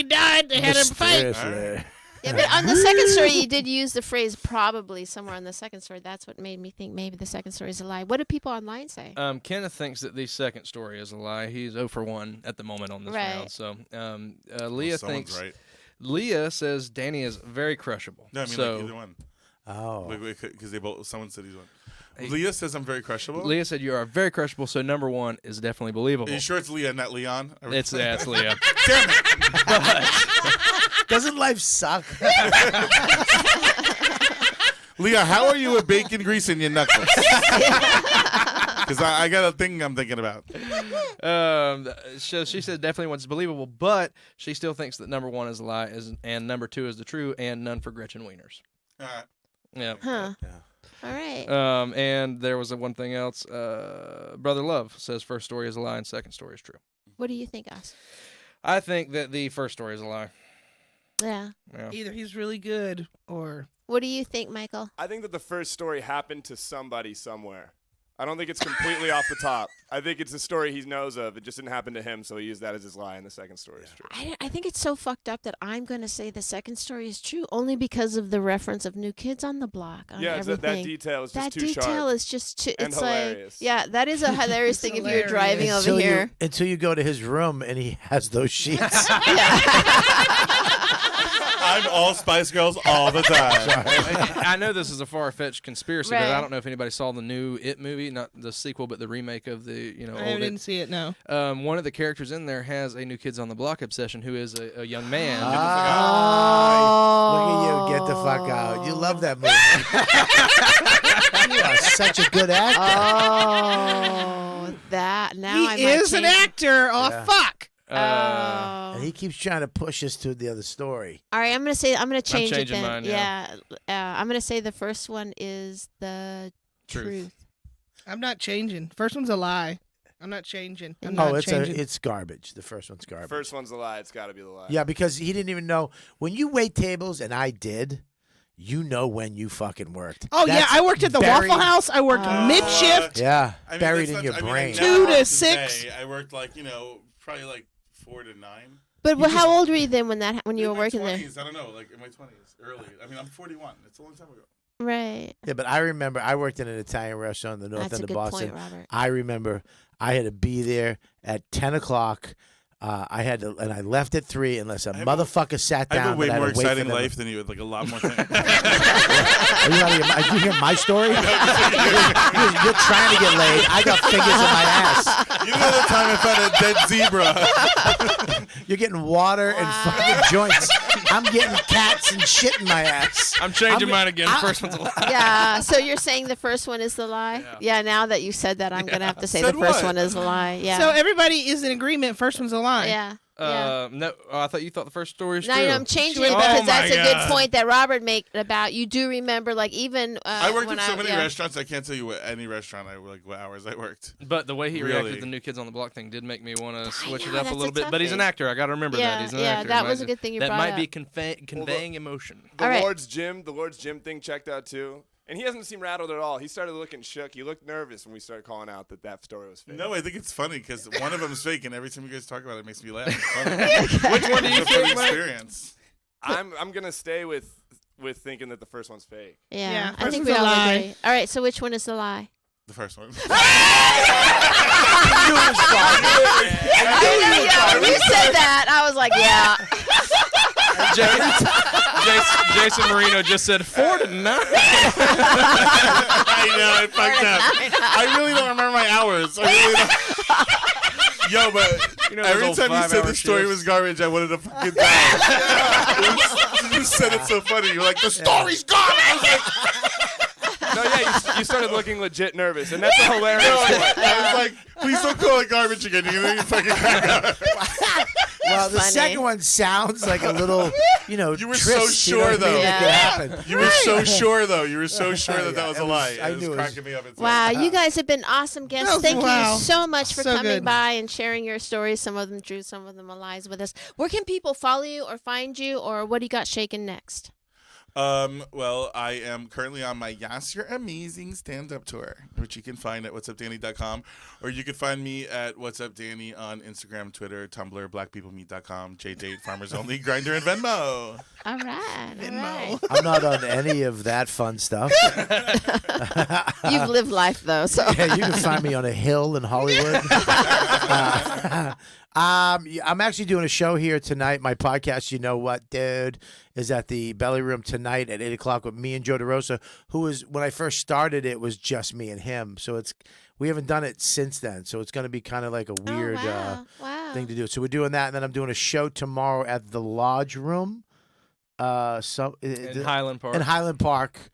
died. They had a fight." Mysteriously. Yeah, but on the second story, you did use the phrase probably somewhere on the second story. That's what made me think maybe the second story is a lie. What do people online say? Kenneth thinks that the second story is a lie. He's 0 for 1 at the moment on this Right. round. So Leah Well, someone's thinks right. Leah says Danny is very crushable. No, I mean so either one. Oh. Because they both. Someone said he's one. Leah says I'm very crushable. Leah said you are very crushable. So number 1 is definitely believable. Are you sure it's Leah, not Leon? It's Leah. Damn it. Doesn't life suck? Leah, how are you with bacon grease in your knuckles? Because I got a thing I'm thinking about. So she said definitely one's believable, but she still thinks that number 1 is a lie, and number 2 is the true, and none for Gretchen Wieners. Yeah. Huh. Yeah. All right. And there was one thing else. Brother Love says first story is a lie and second story is true. What do you think, Us? I think that the first story is a lie. Yeah. Yeah. Either he's really good or What do you think, Michael? I think that the first story happened to somebody somewhere. I don't think it's completely off the top. I think it's a story he knows of. It just didn't happen to him, so he used that as his lie, and the second story is true. I think it's so fucked up that I'm going to say the second story is true only because of the reference of New Kids on the Block. On Yeah, everything. that detail is just That too detail sharp. is just too. And It's hilarious. like, yeah, that is a hilarious thing if you're hilarious. driving over Until here. until you go to his room and he has those sheets. I'm all Spice Girls all the time. I know this is a far-fetched conspiracy, but Right. I don't know if anybody saw the new It movie, not the sequel, but the remake of the I old didn't It. see it. No. One of the characters in there has a New Kids on the Block obsession, who is a young man. Look at you. Get the fuck out. You love that movie. You are such a good actor. Oh, that now I He might is an change- actor. Oh Yeah. fuck. Oh. And he keeps trying to push us to the other story. All right, I'm gonna change it changing then. mine, yeah, I'm gonna say the first one is the truth. I'm not changing. First one's a lie. I'm not changing. I'm Oh, not It's changing. it's garbage. The first one's garbage. First one's the lie. It's got to be the lie. Yeah, because he didn't even know when you wait tables, and I did. You know when you fucking worked. Oh yeah, That's I worked at the buried- Waffle House. I worked mid shift. Yeah, I mean, buried that's in not- your I mean, brain. I 2 never to worked 6. today. I worked probably like 4 to 9. But how old were you then when you were In my working 20s, there? I don't know, like in my 20s, early. I mean, I'm 41. It's a long time ago. Right. Yeah, but I remember I worked in an Italian restaurant in the north That's a end of good Boston. point, Robert. I remember I had to be there at 10 o'clock. I had to, and I left at 3 unless a have a- mother sat I down. have a way but I more had to wait for exciting them to- life than you, like a lot more things. Are you out of your, did you hear my story? You're trying to get laid. I got fingers in my ass. You know the time I found a dead zebra? You're getting water and fucking joints. I'm getting cats and shit in my ass. I'm changing I'm- mine again. First one's a lie. Yeah. So you're saying the first one is the lie? Yeah. Now that you said that, I'm gonna have to say the Said first what? one is the lie. Yeah. So everybody is in agreement. First one's a lie. yeah. Yeah. No, I thought you thought the first story was No, true. I'm changing Should it we- because Oh that's my a good God. point that Robert made about you do remember like even I worked when at so many yeah. restaurants, I can't tell you any restaurant what hours I worked. But the way he reacted Really? to the New Kids on the Block thing did make me want to switch know, it up a that's a little bit. tough But he's an thing. actor. I got to remember Yeah, that he's an yeah, actor. that Might- was a good thing you That brought might up. be conveying emotion. The All right. Lord's Gym thing checked out too. And he hasn't seemed rattled at all. He started looking shook. He looked nervous when we started calling out that story was fake. No, I think it's funny because one of them's fake, and every time you guys talk about it, it makes me laugh. It's funny. Which one do you It's a funny think, Mike? experience. I'm gonna stay with thinking that the first one's fake. Yeah, Yeah, I first think one's we a all lie. agree. All right, so which one is the lie? The first one. You said that. I was like, yeah. Jason Marino just said 4 to 9. I know, I fucked up. I really don't remember my hours. I really don't. Yo, but know those every old time you said 5-hour the story shifts? was garbage, I wanted to fucking die. You said it so funny. You're like, the story's garbage. I was like, No, yeah, you started looking legit nervous, and that's a hilarious no, one. I was like, please don't call it garbage again. You're gonna fucking crack up. Well, the funny. second one sounds like a little, You were tryst, so you know sure, what I mean, though. that could happen. You were so sure, though. You were so sure that that was a lie. I It was knew it was- cracking me up. Inside. Wow, you guys have been awesome guests. Oh, Thank wow. you so much for So coming good. by and sharing your stories. Some of them true, some of them are lies with us. Where can people follow you or find you, or what do you got shaking next? Well, I am currently on my Yes, You're Amazing stand-up tour, which you can find at whatsupdanny.com, or you can find me at What's Up Danny on Instagram, Twitter, Tumblr, blackpeoplemeet.com, JDate, Farmers Only, Grindr, and Venmo. All right, all right. I'm not on any of that fun stuff. You've lived life though, so Yeah, you can find me on a hill in Hollywood. I'm actually doing a show here tonight. My podcast, You Know What, Dude, is at the Belly Room tonight at 8 o'clock with me and Joe DeRosa, who was, when I first started, it was just me and him. So we haven't done it since then. So it's going to be kind of like a weird wow. thing to do. So we're doing that. And then I'm doing a show tomorrow at the Lodge Room. In Highland Park. In Highland Park.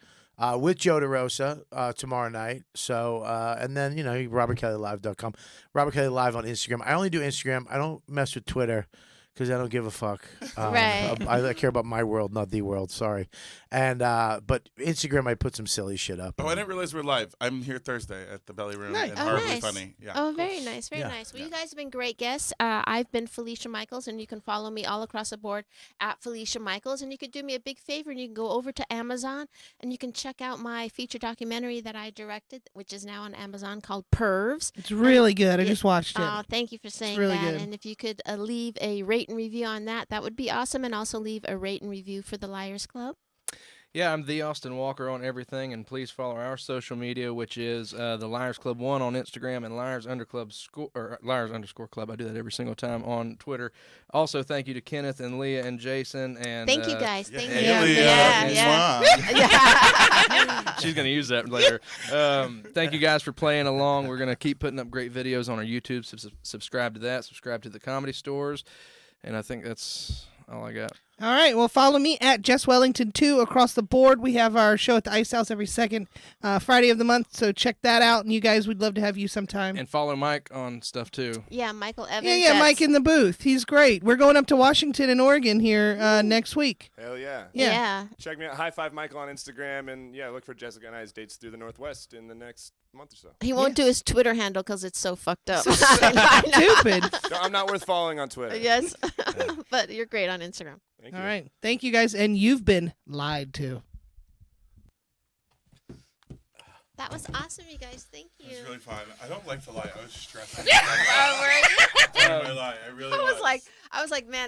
With Joe DeRosa tomorrow night. So, and then, RobertKellyLive.com. Robert Kelly Live on Instagram. I only do Instagram. I don't mess with Twitter because I don't give a fuck. Right. I care about my world, not the world. Sorry. And but Instagram, I put some silly shit up. Oh, I didn't realize we're live. I'm here Thursday at the Belly Room Nice. and Oh, horribly nice. funny. Yeah. Oh, very nice, very Yeah. nice. Well, you guys have been great guests. I've been Felicia Michaels, and you can follow me all across the board at Felicia Michaels. And you could do me a big favor, and you can go over to Amazon, and you can check out my feature documentary that I directed, which is now on Amazon, called Pervs. It's really good. I Yeah. just watched it. Oh, thank you for saying really that. good. And if you could leave a rate and review on that, that would be awesome. And also leave a rate and review for the Liars Club. Yeah, I'm the Austin Walker on everything, and please follow our social media, which is the Liars Club 1 on Instagram and Liars underscore club. I do that every single time on Twitter. Also, thank you to Kenneth and Leah and Jason. And Thank you guys. Thank you. Hey, Leah. Yeah. Mwah. She's going to use that later. Thank you guys for playing along. We're going to keep putting up great videos on our YouTube. Subscribe to that. Subscribe to the Comedy Stores. And I think that's all I got. All right. Well, follow me at Jess Wellington 2 across the board. We have our show at the Ice House every second Friday of the month, so check that out. And you guys, we'd love to have you sometime. And follow Mike on stuff, too. Yeah, Michael Evans. Yeah, Mike in the booth. He's great. We're going up to Washington and Oregon here next week. Hell yeah. Yeah. Check me out. High Five Michael on Instagram. And yeah, look for Jessica and I's dates through the Northwest in the next month or so. He won't do his Twitter handle because it's so fucked up. Stupid. No, I'm not worth following on Twitter. Yes, but you're great on Instagram. Thank All you. right. Thank you guys. And you've been lied to. That was awesome, you guys. Thank It you. was really fun. I don't like to lie. I was stressing. Oh, were you? I really I was like, man.